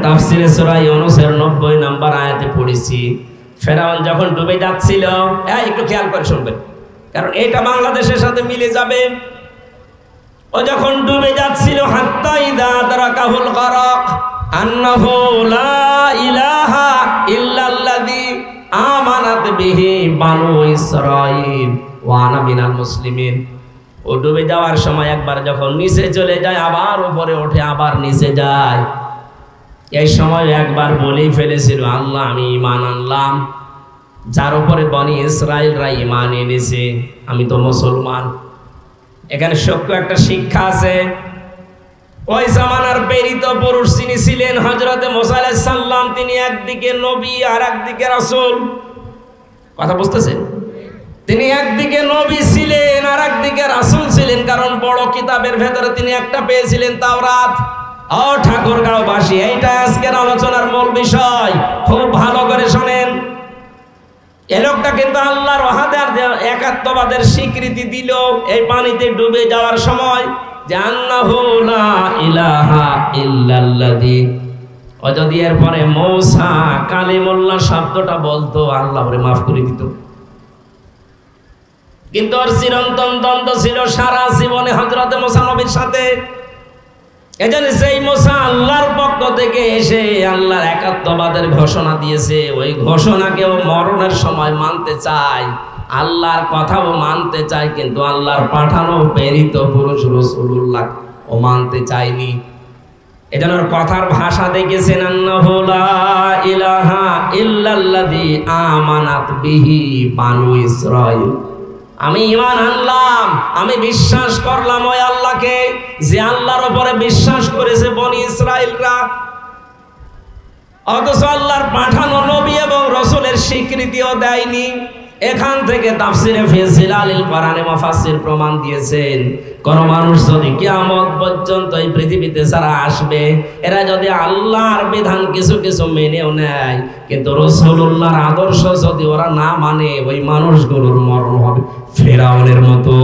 তাফসিরে সূরা ইউনুসের 90 নম্বর আয়াতে পড়েছি, ফেরাউন যখন ডুবে যাচ্ছিল, একটু খেয়াল করে শুনবেন, কারণ এটা বাংলাদেশের সাথে মিলে যাবে। ও যখন ডুবে যাচ্ছিল, হাত্তা ইযা আদরাকাহুল গরক আন্নাহু লা ইলাহা ইল্লাল্লাযী আমানাত বিহি বানু ইসরাঈল ওয়া আনা মিনাল মুসলিমিন। ও ডুবে যাওয়ার সময় একবার যখন নিচে চলে যায়, আবার উপরে ওঠে, আবার নিচে যায়। এই সময় একবার বলেই ফেলেছিল, আল্লাহ আমি ঈমান আনলাম, যার উপরে বনি ইসরাইলরা ঈমান এনেছে, আমি তো মুসলমান। এখানে সত্য একটা শিক্ষা আছে। ওই জামানার প্রেরিত পুরুষ যিনি ছিলেন হযরতে মুসা আলাইহিস সালাম, তিনি একদিকে নবী আর একদিকে রাসূল। কথা বুঝতেছেন? তিনি একদিকে নবী ছিলেন আর একদিকে রাসূল ছিলেন, কারণ বড় কিতাবের ভেতরে তিনি একটা পেয়েছিলেন, তাওরাত। ও ঠাকুরগাঁওবাসী, এইটা আজকের আলোচনার মূল বিষয়, খুব ভালো করে শোনেন। এই লোকটা কিন্তু আল্লাহর ওয়াহদার একাত্মবাদের স্বীকৃতি দিল এই পানিতে ডুবে যাওয়ার সময়, যে আন্নাহু লা ইলাহা ইল্লাল্লাযী। ও যদি এরপরে মূসা কালিমুল্লাহ শব্দটা বলতো, আল্লাহ ওরে মাফ করে দিত। কিন্তু ওর চিরন্তন দ্বন্দ্ব ছিল সারা জীবনে হযরতে মুসা নবীর সাথে। এজন্য সেই মুসা আল্লাহর পক্ষ থেকে এসে আল্লাহর একাত্মবাদের ঘোষণা দিয়েছে, ওই ঘোষণাকেও মরণের সময় মানতে চায়, আল্লাহর কথাও মানতে চায়, কিন্তু আল্লাহর পাঠানো প্রেরিত পুরুষ রাসূলুল্লাহ ও মানতে চায়নি। এজন্য ওর কথার ভাষা দেখেছেন, আন্নাহু লা ইলাহা ইল্লাল্লাযী আমানাত বিহি বানু ইসরাঈল। আমি ঈমান আনলাম, আমি বিশ্বাস করলাম ওই আল্লাহকে, যে আল্লাহর উপরে বিশ্বাস করেছে বনি ইসরাইলরা। অথচ আল্লাহর পাঠানো নবী এবং রাসূলের স্বীকৃতিও দেয়নি। এখান থেকে তাফসিরে ফি জিলালিল কোরআনে মুফাসসির প্রমাণ দিয়েছেন, কোন মানুষ যদি কিয়ামত পর্যন্ত এই পৃথিবীতে যারা আসবে, এরা যদি আল্লাহর বিধান কিছু কিছু মেনেও নেয়, কিন্তু রাসূলুল্লাহর আদর্শ যদি ওরা না মানে, ওই মানুষগুলোর মরণ হবে ফেরাউনের মতো।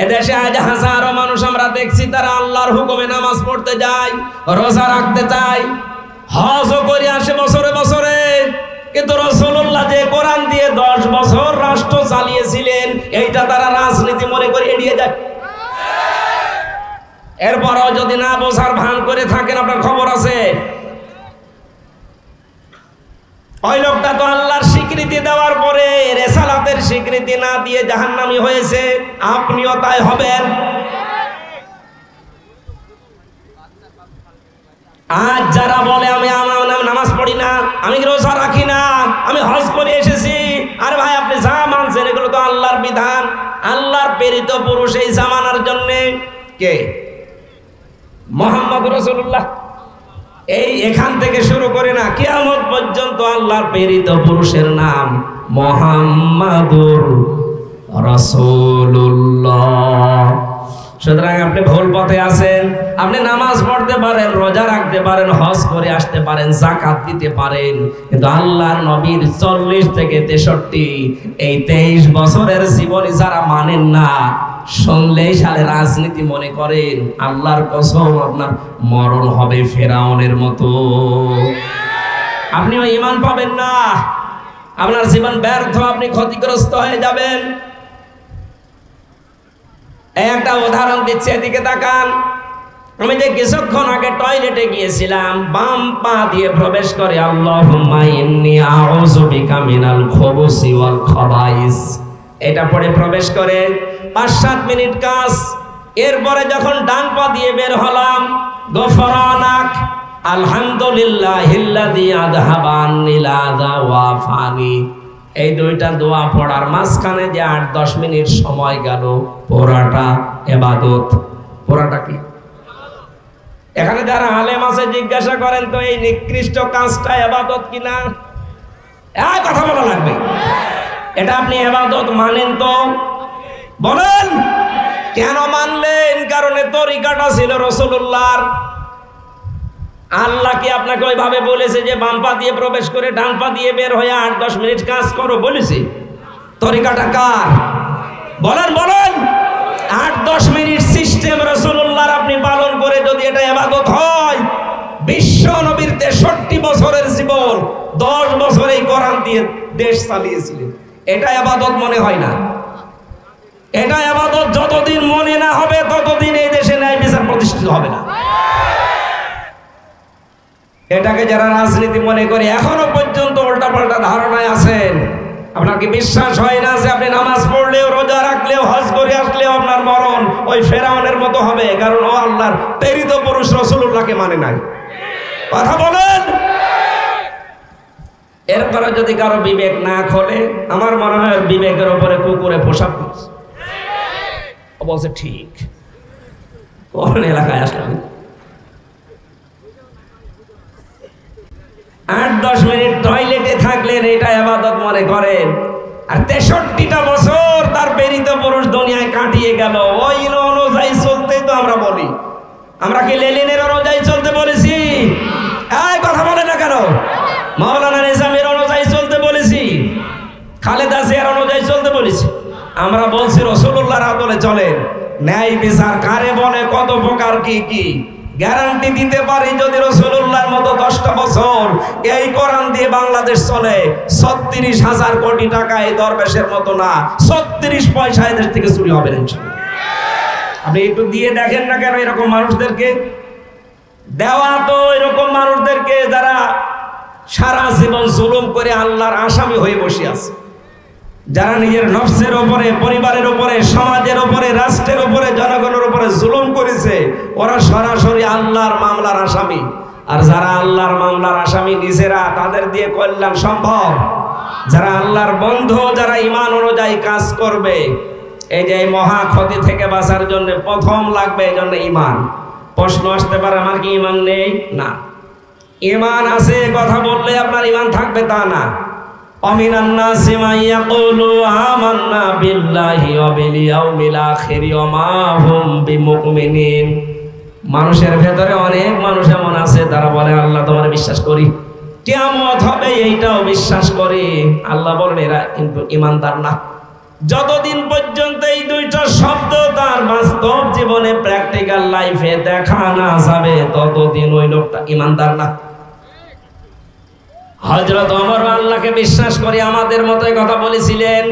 এদেশে আজ হাজারো মানুষ আমরা দেখছি, তারা আল্লাহর হুকুমে নামাজ পড়তে যায়, রোজা রাখতে চায়, হজও করে আসে বছরে বছরে, কিন্তু রাসূলুল্লাহ যে কোরআন দিয়ে 10 বছর রাষ্ট্র চালিয়েছিলেন, এইটা তারা রাজনীতি মনে করে এড়িয়ে যায়। এরপরও যদি না বোঝার ভান করে থাকেন, আপনার খবর আছে। ওই লোকটা তো আল্লাহর স্বীকৃতি দেওয়ার পরে রিসালাতের স্বীকৃতি না দিয়ে জাহান্নামী হয়েছে, আপনিও তাই হবেন। আজ যারা বলে আমি নামাজ পড়ি না, আমি রোজা রাখি না, আমি হজ করে এসেছি, আরে ভাই আপনি যা মানছেন এগুলো তো আল্লাহর বিধান, আল্লাহর প্রেরিত পুরুষ এই জামানার জন্য কে? মুহাম্মদ রাসূলুল্লাহ। এই এখান থেকে শুরু করে না কিয়ামত পর্যন্ত আল্লাহর প্রেরিত পুরুষের নাম মুহাম্মাদুর রাসূলুল্লাহ। সুতরাং আপনি ভুল পথে আছেন। আপনি নামাজ পড়তে পারেন, রোজা রাখতে পারেন, হজ করে আসতে পারেন, যাকাত দিতে পারেন, কিন্তু আল্লাহর নবীর 40 থেকে 63 এই 23 বছরের জীবনী যারা মানেন না, শুনলেই সালে রাজনীতি মনে করেন, আল্লাহর কসম আপনার মরণ হবে ফেরাউনের মতো। আপনিও ঈমান পাবেন না, আপনার জীবন ব্যর্থ, আপনি ক্ষতিগ্রস্ত হয়ে যাবেন। একটা উদাহরণ দিচ্ছি, এদিকে তাকান। আমি যে কিছুক্ষণ আগে টয়লেটে গিয়েছিলাম, বাম পা দিয়ে প্রবেশ করে আল্লাহুম্মা ইন্নী আউযু বিকা মিনাল খুবুসি ওয়াল খাবাইস, এটা পড়ে প্রবেশ করে 5-7 মিনিট কাজ। এরপরে যখন ডান পা দিয়ে বের হলাম, গফরানাক আলহামদুলিল্লাহিল্লাযী আযহাবা আন্নিল আযা ওয়া আফানি, এই দুইটা দোয়া পড়ার মাঝখানে যে 8-10 মিনিট সময় গেল, পুরাটা ইবাদত। পুরাটা কি? এখানে যারা আলেম আছে জিজ্ঞাসা করেন তো এই নিকৃষ্ট কাজটা ইবাদত কিনা? এই কথা বলা লাগবে। এটা আপনি ইবাদত মানেন তো বলেন? কেন মানলেন? কারণ তরিকাটা ছিল রাসূলুল্লাহর। আল্লাহ কি আপনাকে ওইভাবে বলেছে যে বাম পা দিয়ে প্রবেশ করে ডান পা দিয়ে বের হয়ে 8-10 মিনিট কাজ করো বলেছে? তরিকাটা কার? বলেন বলেন। 8-10 মিনিট সিস্টেম রাসূলুল্লাহর আপনি পালন করে যদি এটা ইবাদত হয়, বিশ্ব নবীর 63 বছরের জীবন, 10 বছর এই কোরআন দিয়ে দেশ চালিয়েছিলেন, এটা ইবাদত মনে হয় না। এটা ইবাদত যতদিন মনে না হবে ততদিন এই দেশে ন্যায় বিচার প্রতিষ্ঠিত হবে না। এটাকে যারা রাজনীতি মনে করে এখনো পর্যন্ত উল্টাপাল্টা ধারণায় আছেন, আপনার কি বিশ্বাস হয় না যে আপনি নামাজ পড়লেও, রোজা রাখলেও, হজ করে আসলেও আপনার মরণ ওই ফেরাউনের মতো হবে? কারণ ও আল্লাহর প্রেরিত পুরুষ রাসূলুল্লাহকে মানে নাই। কথা বলেন। এরপরে যদি কারো বিবেক না খোলে, আমার মনে হয় বিবেকের উপরে কুকুরে পোশাক করছে। ও বলছে ঠিক। কোন এলাকায় আসলাম? 8-10 মিনিট টয়লেটে থাকলেন, এটা ইবাদত মনে করেন। আর 63টা বছর তার প্রেরিত পুরুষ দুনিয়ায় কাটিয়ে গেল, ওই অনুযায়ী চলতেই তো আমরা বলি। আমরা কি লেনিনের অনুযায়ী চলতে বলেছি? এই কথা বলে না কেন? মাওলানা নিজামীর অনুযায়ী চলতে বলেছি? খালেদা জিয়ার অনুযায়ী চলতে বলেছি? আমরা বলছি রাসূলুল্লাহর আদলে চলেন। ন্যায় বিচার কারে বলে, কত প্রকার, কি কি গ্যারান্টি দিতে পারি যদি রাসূলুল্লাহর মতো 10টা বছর এই কোরআন দিয়ে বাংলাদেশ চলে, 36,000 কোটি টাকা এই দরবেশের মতো না, 36 পয়সা এদেশ থেকে চুরি হবে না ইনশাআল্লাহ। আপনি একটু দিয়ে দেখেন না কেন এরকম মানুষদেরকে দেওয়া, তো এরকম মানুষদেরকে যারা সারা জীবন জুলুম করে আল্লাহর আসামি হয়ে বসে আছে, যারা নিজের নফসের উপরে, পরিবারের উপরে, সমাজের উপরে, রাষ্ট্রের উপরে, জনগণের উপরে জুলুম করেছে, ওরা সরাসরি আল্লাহর মামলার আসামি। আর যারা আল্লাহর মামলার আসামি নিজেরা, তাদের দিয়ে কল্যাণ সম্ভব? যারা আল্লাহর বন্ধু, যারা ঈমান অনুযায়ী কাজ করবে, এই যে মহা ক্ষতি থেকে বাঁচার জন্য প্রথম লাগবে এই জন্য ঈমান। প্রশ্ন আসতে পারে আমার কি ঈমান নেই? না, ঈমান আছে। কথা বললে আপনার ঈমান থাকবে তা না। অমিনান নাসি মান ইয়াকুলু আমান্না বিল্লাহি ওয়া বিল ইয়াউমিল আখির ওয়া মা হুম বিমুমিনিন। মানুষের ভেতরে অনেক মানুষ এমন আছে তারা বলে আল্লাহ তোমার বিশ্বাস করি, কিয়ামত হবে এইটাও বিশ্বাস করি। আল্লাহ বলেন এরা কিন্তু ঈমানদার না। যতদিন পর্যন্ত এই দুইটা শব্দ তার বাস্তব জীবনে, প্র্যাকটিক্যাল লাইফে দেখা না যাবে, ততদিন ওই লোকটা ঈমানদার না। হযরত ওমর আল্লাহকে বিশ্বাস করে আমাদের মতোই কথা বলেছিলেন,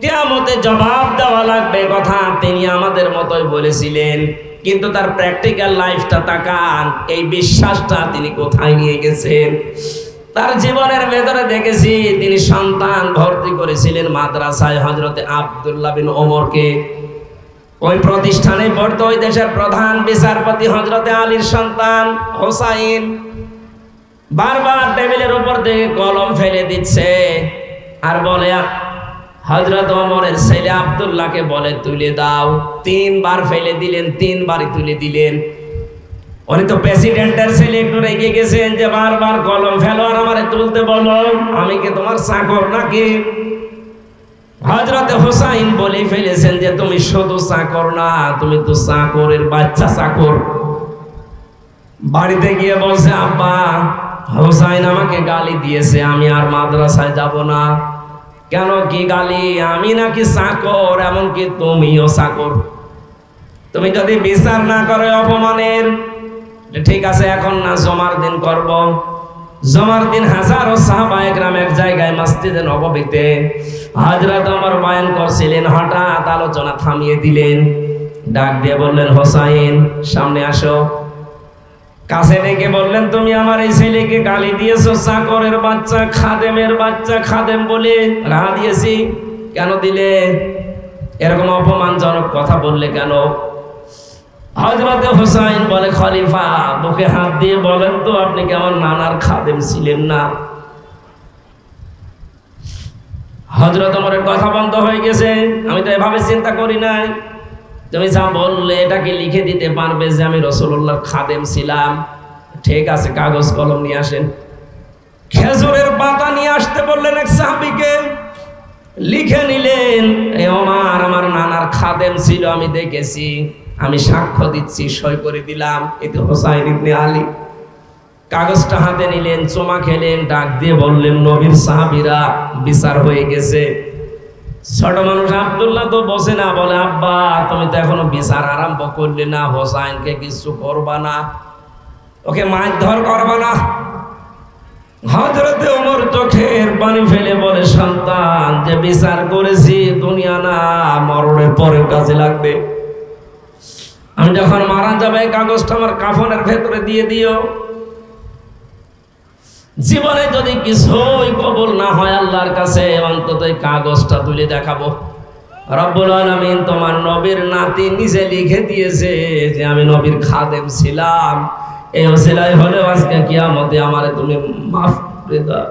কিয়ামতে জবাব দেওয়া লাগবে কথা তিনি আমাদের মতোই বলেছিলেন, কিন্তু তার প্র্যাকটিক্যাল লাইফটা তাকান, এই বিশ্বাসটা তিনি কোথায় নিয়ে গেছেন। তার জীবনের ভেতরে দেখেছি তিনি সন্তান ভর্তি করেছিলেন মাদ্রাসায় হযরতে আব্দুল্লাহ বিন ওমরকে। ওই প্রতিষ্ঠানে পড়তো ওই দেশের প্রধান বিচারপতি হযরতে আলীর সন্তান হোসাইন। বারবার টেবিলের উপর থেকে কলম ফেলে দিচ্ছে আর বলে হযরত ওমরের ছেলে আব্দুল্লাহকে বলে তুলে দাও। 3 বার ফেলে দিলেন, 3 বারই তুলে দিলেন। উনি তো প্রেসিডেন্টের ছেলে, একটু রেগে গেছেন যে বারবার কলম ফেলো আর আমারে তুলতে বলো, আমি কি তোমার চাকর নাকি? হযরতে হোসাইন বলে ফেলেছেন যে তুমি শুধু চাকর না, তুমি তো চাকরের বাচ্চা চাকর। বাড়িতে গিয়ে বলছে আব্বা হোসাইন আমাকে গালি দিয়েছে, আমি আর মাদ্রাসায় যাব না। কেন, কি গালি? আমি নাকি চাকর, এমনকি তুমিও চাকর। তুমি যদি বিচার না করো অপমানের, ঠিক আছে এখন না, জমার দিন করব। জমার দিন হাজারো সাহাবায়ে কেরাম এক জায়গায় মসজিদে নববীতে হযরত ওমর বয়ান করছিলেন। হঠাৎ আলোচনা থামিয়ে দিলেন, ডাক দিয়ে বললেন হোসাইন সামনে আসো। কাছে ডেকে বললেন তুমি আমার এই ছেলেকে গালি দিয়েছো, চাকরের বাচ্চা, খাদেমের বাচ্চা, খাদেম বলে রাহা দিয়েছি। কেন দিলে? এরকম অপমানজনক কথা বললে কেন? হযরতে হোসাইন বলে খলিফা বুকে হাত দিয়ে বলেন তো আপনি কি আমার নানার খাদেম ছিলেন না? হযরত ওমরের কথা বন্ধ হয়ে গেছে। আমি তো এভাবে চিন্তা করি নাই। তুমি যা বললে এটা কি লিখে দিতে পারবে যে আমি রাসূলুল্লাহর খাদেম ছিলাম? ঠিক আছে, কাগজ কলম নিয়ে আসেন। খেজুরের পাতা নিয়ে আসতে বললেন এক সাহাবীকে, লিখে নিলেন এই ওমর আমার নানার খাদেম ছিল, আমি দেখেছি, আমি সাক্ষ্য দিচ্ছি, সই করে দিলাম। এতে হোসাইন ইবনে আলী। কাগজটা হাতে নিলেন, চুমা খেলেন, ডাক দিয়ে বললেন নবীর সাহাবীরা বিচার হয়ে গেছে। ছোট মানুষ আব্দুল্লাহ তো বসে না, বলে আব্বা তুমি তো এখনো বিচার আরম্ভ করলে না, হোসাইনকে কিছু করবা না, ওকে মারধর করবা না? হযরতে ওমর চোখের পানি ফেলে বলে সন্তান, যে বিচার করেছি দুনিয়া না, মরণের পরে কাজে লাগবে। আমি যখন মারা যাবে কাগজটা আমার কাফনের ভেতরে দিয়ে দিও। জীবনে যদি কিছুই কবুল না হয় আল্লাহর কাছে, অন্তত এই কাগজটা তুলে দেখাবো রব্বুল আলামিন তোমার নবীর নাতি নিজে লিখে দিয়েছে যে আমি নবীর খাদেম ছিলাম। এই ওসিলায় হলে আজকে কিয়ামতে আমারে তুমি মাফ করে দাও।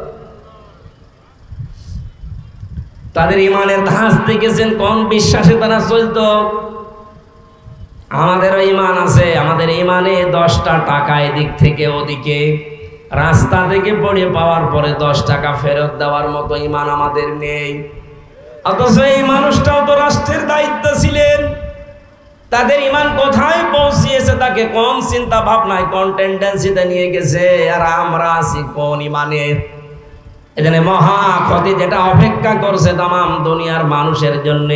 তাদের ইমানের ধাঁচ দেখেছেন, কোন বিশ্বাসে তারা চলতো। আমাদেরও ইমান আছে, আমাদের ইমানে 10টা টাকা এদিক থেকে ওদিকে রাস্তা থেকে পড়ে পাওয়ার পরে 10 টাকা ফেরত দেওয়ার মতো ইমান আমাদের নেই। অথচ এই মানুষটাও তো রাষ্ট্রের দায়িত্ব ছিলেন। তাদের ইমান কোথায় পৌঁছিয়েছে, তাকে কোন চিন্তা ভাবনায়, কোন টেন্ডেন্সিতে নিয়ে গেছে, আর আমরা আছি কোন ইমানে। এখানে মহা ক্ষতি যেটা অপেক্ষা করছে তামাম দুনিয়ার মানুষের জন্য।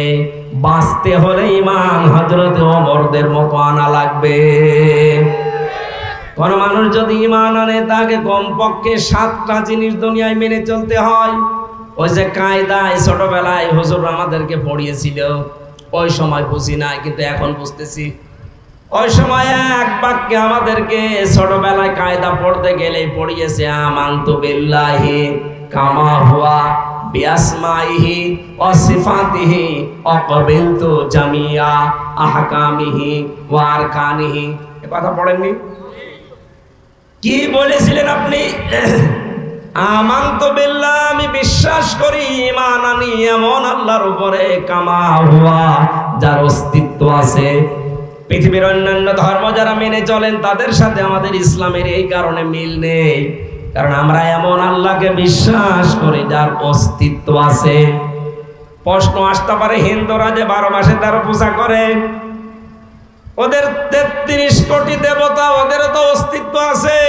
বাঁচতে হলে ইমান হযরত ওমরদের মতো আনা লাগবে। কোন মানুষ যদি ইমান আনে তাকে কমপক্ষে 7টা জিনিস দুনিয়ায় মেনে চলতে হয়। ওই যে কায়দায় ছোটবেলায় হুজুর আমাদেরকে পড়িয়েছিল, ওই সময় বুঝি নাই, কিন্তু এখন বুঝতেছি। ওই সময় এক বাক্যে আমাদেরকে ছোটবেলায় কায়দা পড়তে গেলেই পড়িয়েছে আমানতু বিল্লাহি কামা হুয়া বিআসমাইহি ওয়া সিফাতিহি ওয়া ক্বাবিলতু জামিয়া আহকামিহি ওয়া আরকানিহি। এই কথা পড়েননি? কি বলেছিলেন আপনি? আমানতু বিল্লাহ, আমি বিশ্বাস করি, ঈমান আনি এমন আল্লাহর উপরে, কামা হুয়া, যার অস্তিত্ব আছে। পৃথিবীর অন্যান্য ধর্ম যারা মেনে চলেন তাদের সাথে আমাদের ইসলামের এই কারণে মিল নেই, কারণ আমরা এমন আল্লাহকে বিশ্বাস করি যার অস্তিত্ব আছে। প্রশ্ন আসতে পারে হিন্দুরা যে 12 মাসে 13 পূজা করে, ওদের 33 কোটি দেবতা, ওদেরও তো অস্তিত্ব আছে।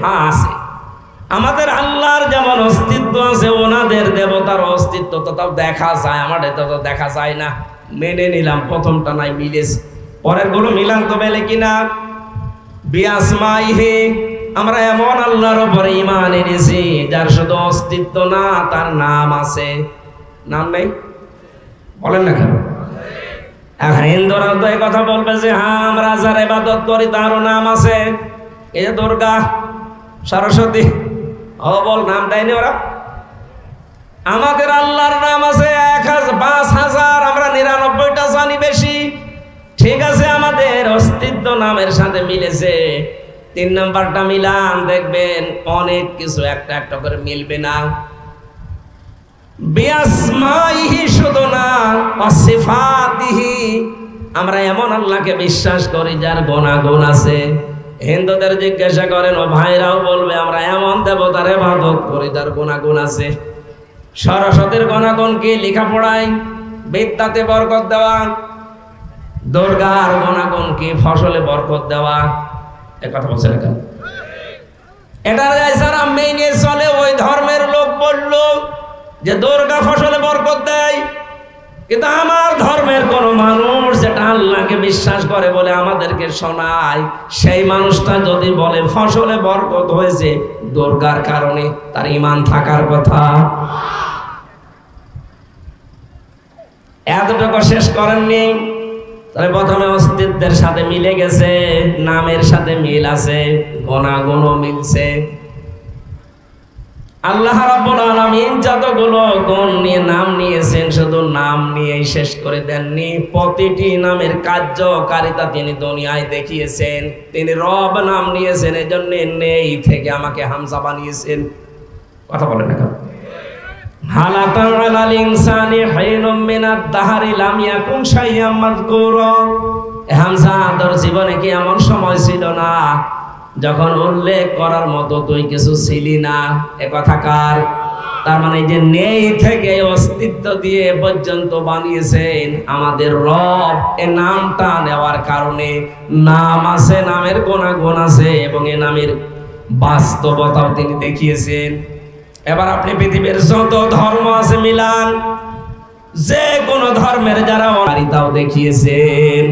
হ্যাঁ আছে। আমাদের আল্লাহর যেমন অস্তিত্ব আছে, ওনাদের দেবতার অস্তিত্ব তো তাও দেখা যায়, আমাদের তো দেখা যায় না। মেনে নিলাম প্রথমটা নাই মিলেছে, পরের গুলো মিলান তো মেলে কিনা? বিআসমাইহি, আমরা এমন আল্লাহর উপরে ঈমান এনেছি যার শুধু অস্তিত্ব না, তার নাম আছে। নাম নেই? বলেন না কেন? এখন হিন্দুরা তো এই কথা বলবে যে হ্যাঁ আমরা যার ইবাদত করি তারও নাম আছে। এই যে দুর্গা, সরস্বতী, বল নাম দেয়নি ওরা। আমাদের আল্লাহর নাম আছে 5,000, আমরা 99টা জানি বেশি। ঠিক আছে, আমাদের অস্তিত্ব নামের সাথে মিলেছে। 3 নাম্বারটা মিলান, দেখবেন অনেক কিছু একটা একটা করে মিলবে না। বিআসমাইহি শুধু না, ওয়াসিফাতিহি, আমরা এমন আল্লাহকে বিশ্বাস করি যার গুণাগুণ আছে। হিন্দুদের জিজ্ঞাসা করেন, ও ভাইরাও বলবে আমরা এমন দেবতার ইবাদত করি যার গুণাগুণ আছে। সরস্বতীর গুণাগুণ কি? লেখাপড়ায়, বিদ্যাতে বরকত দেওয়া। দুর্গার গুণাগুণ কি? ফসলে বরকত দেওয়া। এ কথা বলছে না কেন? এটা যারা মেনে চলে, ওই ধর্মের লোক বলল যে দুর্গা ফসলে বরকত দেয়। কিন্তু আমার ধর্মের কোন মানুষ যেটা আল্লাহকে বিশ্বাস করে বলে আমাদেরকে শোনায়, সেই মানুষটা যদি বলে ফসলে বরকত হয়েছে দুর্গার কারণে, তার ঈমান থাকার কথা। এতটুকু শেষ করেননি, তবে প্রথমে অস্তিত্বের সাথে মিলে গেছে, নামের সাথে মিল আছে, গুণাগুণও মিলছে। আল্লাহ রাব্বুল আলামিন যতগুলো গুণ নিয়ে নাম নিয়েছেন, শুধু নাম নিয়েই শেষ করে দেননি। প্রতিটি নামের কার্যকারিতা তিনি দুনিয়ায় দেখিয়েছেন। তিনি রব নাম নিয়েছেন, এজন্য নেই থেকে আমাকে হামজা বানিয়েছেন। কথা বলেন না কেন? হালাতা আলাল ইনসানি হাইনুম মিনাদ দাহরি লাম ইয়াকুন শাইআম মাযকুরা। হামজা, তোর জীবনে কি এমন সময় ছিল না যখন উল্লেখ করার মতো তুই কিছু ছিলি না? এ কথা কার? তার মানে যে নেই থেকে অস্তিত্ব দিয়ে পর্যন্ত বানিয়েছেন আমাদের রব। এ নামটা নেওয়ার কারণে নাম আছে, নামের গুণাগুণ আছে, এবং এ নামের বাস্তবতাও তিনি দেখিয়েছেন। এবার আপনি পৃথিবীর যত ধর্ম আছে মিলান, যে কোন ধর্মের যারা অনারিতাও দেখিয়েছেন।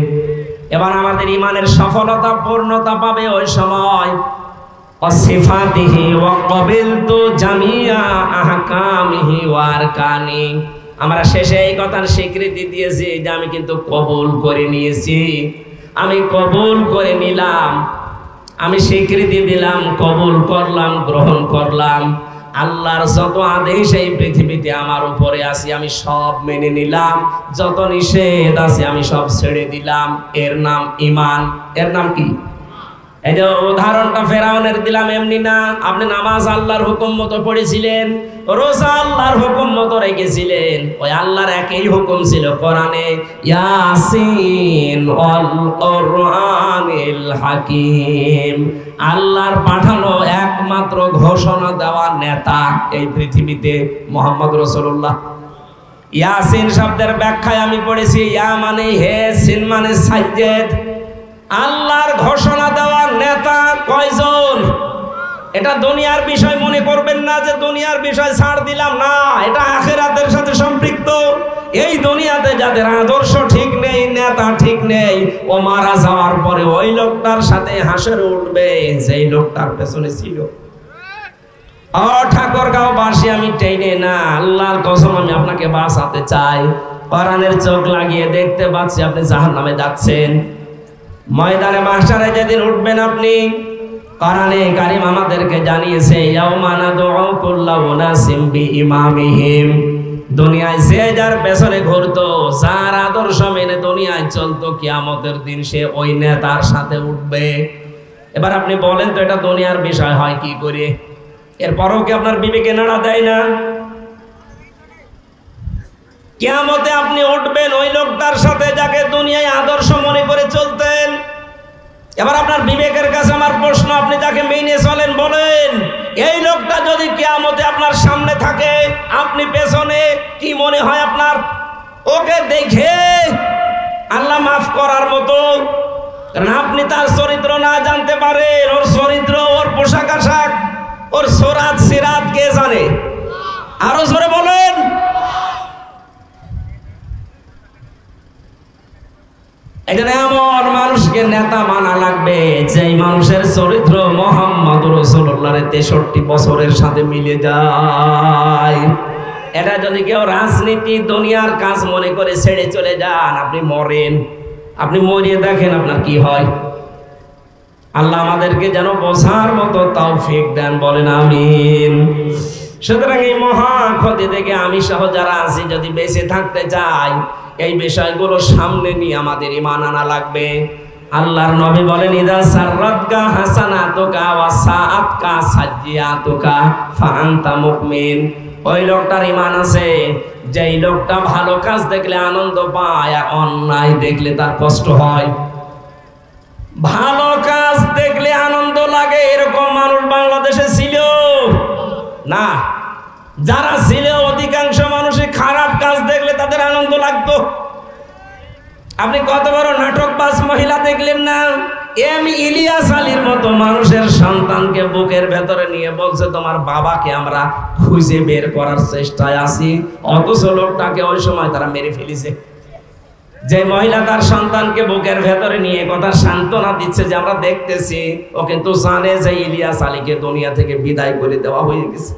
এবার আমাদের ইমানের সফলতা পূর্ণতা পাবে ওই সময় ওয়াসিফাতিহি ওয়া ক্বাবিলতু জামিয়া আহকামিহি ওয়া আরকানি। আমরা শেষে এই কথার স্বীকৃতি দিয়েছি যে আমি কিন্তু কবুল করে নিয়েছি, আমি কবুল করে নিলাম, আমি স্বীকৃতি দিলাম, কবুল করলাম, গ্রহণ করলাম। আল্লাহর যত আদেশ এই পৃথিবীতে আমার উপরে আছে আমি সব মেনে নিলাম, যত নিষেধ আছে আমি সব ছেড়ে দিলাম। এর নাম ঈমান। এর নাম কি? এই যে উদাহরণটা ফেরাউনের দিলাম এমনি না। আপনি নামাজ আল্লাহর হুকুম মতো পড়েছিলেন, রোজা আল্লাহর হুকুম মতো রেখেছিলেন। ওই আল্লাহর একই হুকুম ছিল কোরআনে, ইয়াসিন ওয়াল কুরআনিল হাকিম। আল্লাহর পাঠানো একমাত্র ঘোষণা দেওয়া নেতা এই পৃথিবীতে মুহাম্মদ রাসূলুল্লাহ। ইয়াসিন শব্দের ব্যাখ্যায় আমি পড়েছি, ইয়া মানে হে, সিন মানে সাজ্জেদ। আল্লাহর ঘোষণা দেওয়ার নেতা কয়জন? এটা দুনিয়ার বিষয় মনে করবেন না যে দুনিয়ার বিষয় ছাড় দিলাম, না, এটা আখিরাতের সাথে সম্পৃক্ত। এই দুনিয়াতে যাদের আদর্শ ঠিক নেই, নেতা ঠিক নেই, ও মারা যাওয়ার পরে ওই লোকটার সাথে হাসরে উঠবে যেই লোকটার পেছনে ছিল। ও ঠাকুরগাঁও বাসী, আমি টেনে না, আল্লাহর কসম আমি আপনাকে বাঁচাতে চাই। কোরআনের চোখ লাগিয়ে দেখতে পাচ্ছি আপনি জাহান্নামে যাচ্ছেন। ময়দানে মাহশারে যেদিন উঠবেন আপনি, কোরআনে কারীম আমাদেরকে জানিয়েছে, ইয়াউমা নাদউ কুল্লা উনাসিম বিইমামিহিম। দুনিয়ায় যে যার পেছনে ঘুরতো, যার আদর্শ মেনে দুনিয়ায় চলতো, কিয়ামতের দিন সে ওই নেতার সাথে উঠবে। এবার আপনি বলেন তো এটা দুনিয়ার বিষয় হয় কি করে? এরপরও কি আপনার বিবেকে নাড়া দেয় না? কিয়ামতে আপনি উঠবেন ওই লোকটার সাথে যাকে দুনিয়ায় আদর্শ মনে করে চলতেন। এবার আপনার বিবেকের কাছে আমার প্রশ্ন, আপনি যাকে মেনে চলেন বলেন, এই লোকটা যদি কিয়ামতে আপনার সামনে থাকে, আপনি পেছনে, কি মনে হয় আপনার? ওকে দেখে আল্লাহ মাফ করার মতো, কারণ আপনি তার চরিত্র না জানতে পারেন। ওর চরিত্র, ওর পোশাক আশাক, ওর সোরাত সিরাত কে জানে? আরো জোরে বলেন। এখানে এমন মানুষকে নেতা মানা লাগবে যেই মানুষের চরিত্র মুহাম্মদ রাসূলুল্লাহর 63 বছরের সাথে মিলে যায়। এটা যদি কেউ রাজনীতি দুনিয়ার কাজ মনে করে ছেড়ে চলে যান, আপনি মরেন। আপনি মরিয়ে দেখেন আপনার কি হয়। আল্লাহ আমাদেরকে যেন বোঝার মতো তৌফিক দেন, বলেন আমিন। সুতরাং এই মহা ক্ষতি থেকে আমি সহ যারা আছি যদি বেঁচে থাকতে চাই, এই বিষয়গুলো সামনে নিয়ে আমাদের ঈমান আনা লাগবে। আল্লাহর নবী বলেন, ইদা সাররাতকা হাসানাতুকা ওয়া সাআতকা সাজ্জিয়াতুকা ফাআনতা মুমিন। ওই লোকটার ঈমান আছে যেই লোকটা ভালো কাজ দেখলে আনন্দ পায় আর অন্যায় দেখলে তার কষ্ট হয়। ভালো কাজ দেখলে আনন্দ লাগে এরকম মানুষ বাংলাদেশে ছিল না। যারা ছিল অধিকাংশ মানুষই খারাপ কাজ দেখলে তাদের আনন্দ লাগতো। আপনি কত বড় নাটকবাজ মহিলা দেখলেন না, এম ইলিয়াস আলীর মতো মানুষের সন্তানকে বুকের ভেতরে নিয়ে বলছে তোমার বাবাকে আমরা খুঁজে বের করার চেষ্টায় আছি, অথচ লোকটাকে ওই সময় তারা মেরে ফেলেছে। যে মহিলা তার সন্তানকে বুকের ভেতরে নিয়ে কথা সান্ত্বনা দিচ্ছে যে আমরা দেখতেছি, ও কিন্তু জানে যে ইলিয়াস আলীকে দুনিয়া থেকে বিদায় করে দেওয়া হয়ে গেছে।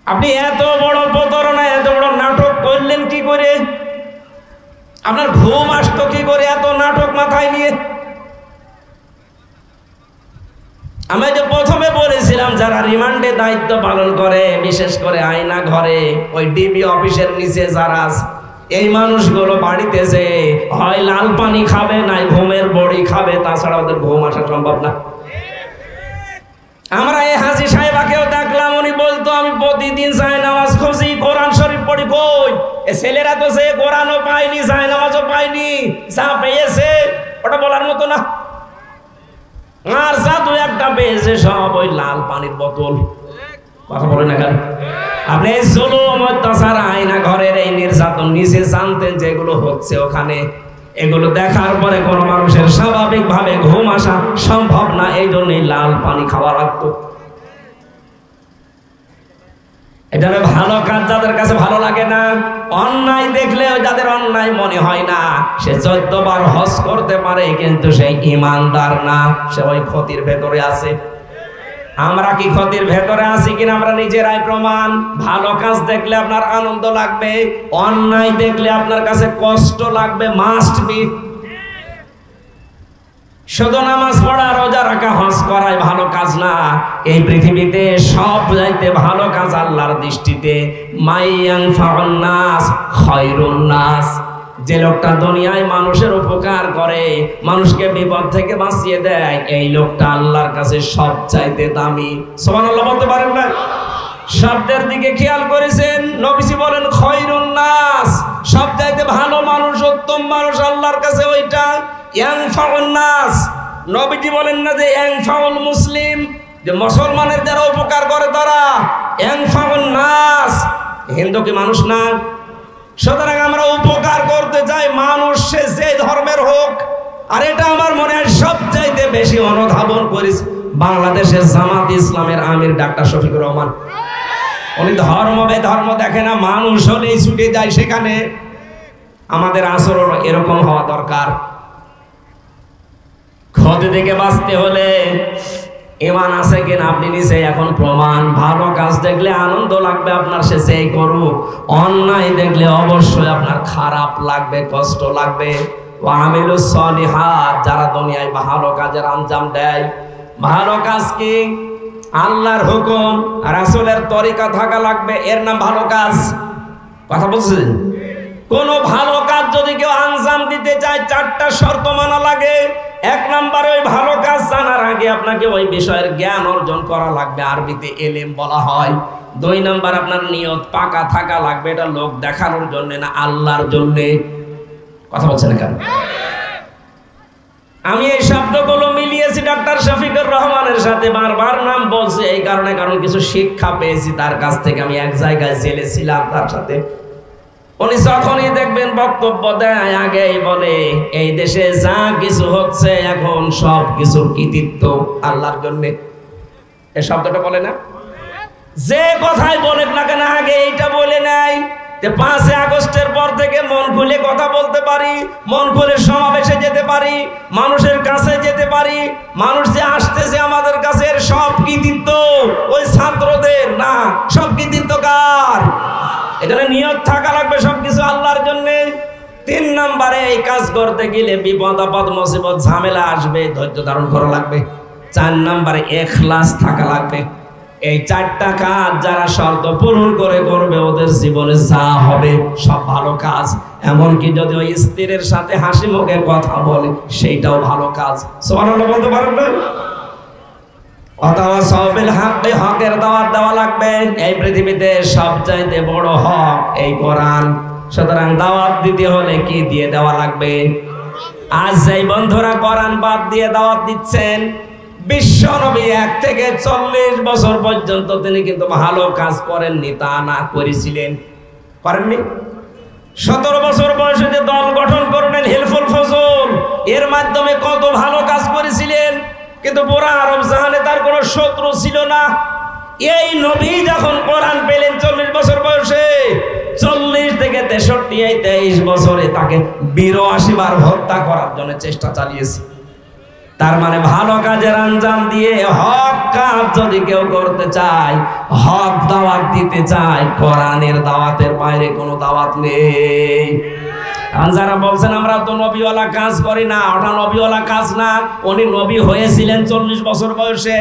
আপনি এত বড় প্রতারণা, এত বড় নাটক করলেন কি করে? আপনার ঘুম আসতো কি করে এত নাটক মাথায় নিয়ে? আমি যে প্রথমে বলেছিলাম যারা রিমান্ডে দায়িত্ব পালন করে, বিশেষ করে আয়না ঘরে ওই ডিবি অফিসের নিচে যারা এই মানুষগুলো বাড়িতে যে হয় লাল পানি খাবে নাই ঘুমের বড়ি খাবে, তাছাড়া ওদের ঘুম আসা সম্ভব না। আমরা এই হাজি সাহেবাকেও দেখলাম, উনি বলতো আমি প্রতিদিন যায় নামাজ খুঁজি, কোরআন শরীফ পড়ি। কই এ ছেলেরা তো সে কোরআনও পায়নি, যায় নামাজও পায়নি, যা পেয়েছে ওটা বলার মতো না। আর যা দু একটা পেয়েছে সব ওই লাল পানির বোতল। কথা বলে না কেন? আপনি এই জুলুম অত্যাচার আয়না ঘরের এই নির্যাতন নিজে জানতেন যেগুলো হচ্ছে ওখানে, এগুলো দেখার পরে কোনো মানুষের স্বাভাবিকভাবে ঘুম আসা সম্ভব না, এই জন্যই লাল পানি খাওয়া লাগতো। এটা ভালো কাজ যাদের কাছে ভালো লাগে না, অন্যায় দেখলে যাদের অন্যায় মনে হয় না, সে 14 বার হজ করতে পারে কিন্তু সেই ইমানদার না, সে ওই ক্ষতির ভেতরে আছে। আমরা কি ক্ষতির ভেতরে আছি কিনা আমরা নিজেরাই প্রমাণ। ভালো কাজ দেখলে আপনার আনন্দ লাগবে, অন্যায় দেখলে আপনার কাছে কষ্ট লাগবে, মাস্ট বি। শুধু নামাজ পড়া, রোজা রাখা, হজ করাই ভালো কাজ না। এই পৃথিবীতে সব চাইতে ভালো কাজ আল্লাহর দৃষ্টিতে মাইয়ানফাউন নাস খায়রুন নাস। যে লোকটা দুনিয়ায় মানুষের উপকার করে, মানুষকে বিপদ থেকে বাঁচিয়ে দেয়, এই লোকটা আল্লাহর কাছে সব চাইতে দামি। সুবহানাল্লাহ বলতে পারেন না? শব্দের দিকে খেয়াল করেছেন? নবীজি বলেন খায়রুন নাস, সব চাইতে ভালো মানুষ, উত্তম মানুষ আল্লাহর কাছে ওইটা। ইয়ানফাউন নাস, নবীজি বলেন না যে ইয়ানফাউল মুসলিম, যে মুসলমানের যারা উপকার করে তারা। ইয়ানফাউন নাস, হিন্দু কি মানুষ না? সুতরাং আমরা উপকার করতে চাই, মানুষ সে যে ধর্মের হোক। আর এটা আমার মনে হয় সবচাইতে বেশি অনুধাবন করিস বাংলাদেশের জামাত ইসলামের আমির ডাক্তার শফিকুর রহমান। উনি ধর্ম বেধর্ম দেখে না, মানুষ হলেই ছুটে যায় সেখানে। আমাদের আচরণ এরকম হওয়া দরকার। ক্ষতি থেকে বাঁচতে হলে ঈমান আছে কিনা আপনি নিজে এখন প্রমাণ। ভালো কাজ দেখলে আনন্দ লাগবে আপনার, সে যেই করুক। অন্যায় দেখলে অবশ্যই আপনার খারাপ লাগবে, কষ্ট লাগবে। ওয়া আমিলুস সলিহাত, যারা দুনিয়ায় ভালো কাজের আঞ্জাম দেয়। ভালো কাজ কি? আল্লাহর হুকুম, রাসূলের তরিকা থাকা লাগবে, এর নাম ভালো কাজ। কথা বলছেন? কোন ভালো কাজ যদি কেউ আঞ্জাম দিতে চায় 4টা শর্ত মানা লাগে। 1 নম্বরে ওই ভালো কাজ জানার আগে আপনাকে ওই বিষয়ের জ্ঞান অর্জন করা লাগবে, আরবিতে এলেম বলা হয়। 2 নম্বর আপনার নিয়ত পাকা থাকা লাগবে, এটা লোক দেখানোর জন্য না, আল্লাহর জন্য। কথা বলছেন কেন? আমি এই শব্দগুলো মিলিয়েছি ডাক্তার শফিকুর রহমানের সাথে, বারবার নাম বলছি এই কারণে, কারণ কিছু শিক্ষা পেয়েছি তার কাছ থেকে। আমি এক জায়গায় জেলে ছিলাম তার সাথে। উনি যখনই দেখবেন বক্তব্য দেয় আগেই বলে এই দেশে যা কিছু হচ্ছে এখন সব কিছুর কৃতিত্ব আল্লাহর জন্য। এই শব্দটা বলে না? যে কথাই বলেন না কেন আগে এইটা বলে নাই যে 5 আগস্টের পর থেকে মন খুলে কথা বলতে পারি, মন খুলে সমাবেশে যেতে পারি, মানুষের কাছে যেতে পারি। মানুষ যে আসতেছে আমাদের কাছে এর সব কৃতিত্ব ওই ছাত্রদের না, সব কৃতিত্ব কার? এখানে নিয়ত থাকা লাগবে সবকিছু আল্লাহর জন্য। 3 নম্বরে এই কাজ কাজ করতে গেলে বিপদ আপদ মুসিবত ঝামেলা আসবে, ধৈর্য ধারণ করা লাগবে। 4 নম্বরে ইখলাস থাকা লাগবে। এই 4টা কাজ যারা শর্ত পূরণ করে করবে ওদের জীবনে যা হবে সব ভালো কাজ। এমনকি যদি ওই স্ত্রীর সাথে হাসি মুখে কথা বলে সেইটাও ভালো কাজ। সুবহানাল্লাহ বলতে পারেন না? অথবা সবিল হক, হকের দাওয়াত দেওয়া লাগবে। এই পৃথিবীতে সবচাইতে বড় হক এই কোরআন। সুতরাং দাওয়াত দিতে হলে কি দিয়ে দেওয়া লাগবে? আজ যেই বন্ধুরা কোরআন বাদ দিয়ে দাওয়াত দিচ্ছেন, বিশ্ব নবী 1 থেকে 40 বছর পর্যন্ত তিনি কিন্তু ভালো কাজ করেননি তা না, করেছিলেন? করেননি? 17 বছর বয়সে যে দল গঠন করলেন হিলফুল ফজল, এর মাধ্যমে কত ভালো কাজ করেছিলেন, কিন্তু পুরা আরব জাহানে তার কোনো শত্রু ছিল না। এই নবী যখন কোরআন পেলেন 40 বছর বয়সে, 40 থেকে 63 এই 23 বছরে তাকে 82 বার হত্যা করার জন্য চেষ্টা চালিয়েছে। তার মানে ভালো কাজের আঞ্জাম দিয়ে হক কাজ যদি কেউ করতে চায়, হক দাওয়াত দিতে চায়, কোরআনের দাওয়াতের বাইরে কোনো দাওয়াত নেই। যারা বলছেন আমরা তো নবীওয়ালা কাজ করি না, ওটা নবীওয়ালা কাজ না। উনি নবী হয়েছিলেন 40 বছর বয়সে।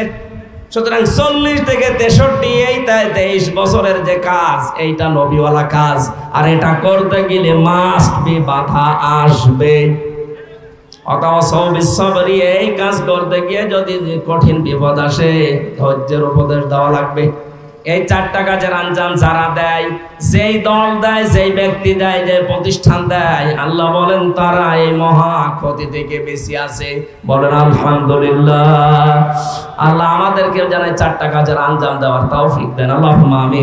সুতরাং 40 থেকে 63 এই 23 বছরের যে কাজ, এইটা নবীওয়ালা কাজ। আর এটা করতে গেলে মাস্ট বি বাধা আসবে। অথবা সবিসবরি, এই কাজ করতে গিয়ে যদি কঠিন বিপদ আসে ধৈর্যের উপদেশ দেওয়া লাগবে। এই 4টা কাজের আঞ্জাম যারা দেয়, যেই দল দেয়, যেই ব্যক্তি দেয়, যে প্রতিষ্ঠান দেয়, আল্লাহ বলেন তারা এই মহা ক্ষতি থেকে বেশি আছে। বলেন আলহামদুলিল্লাহ। আল্লাহ আমাদেরকে যেন 4টা কাজের আঞ্জাম দেওয়ার তৌফিক দেন। আল্লাহুম্মা আমিন।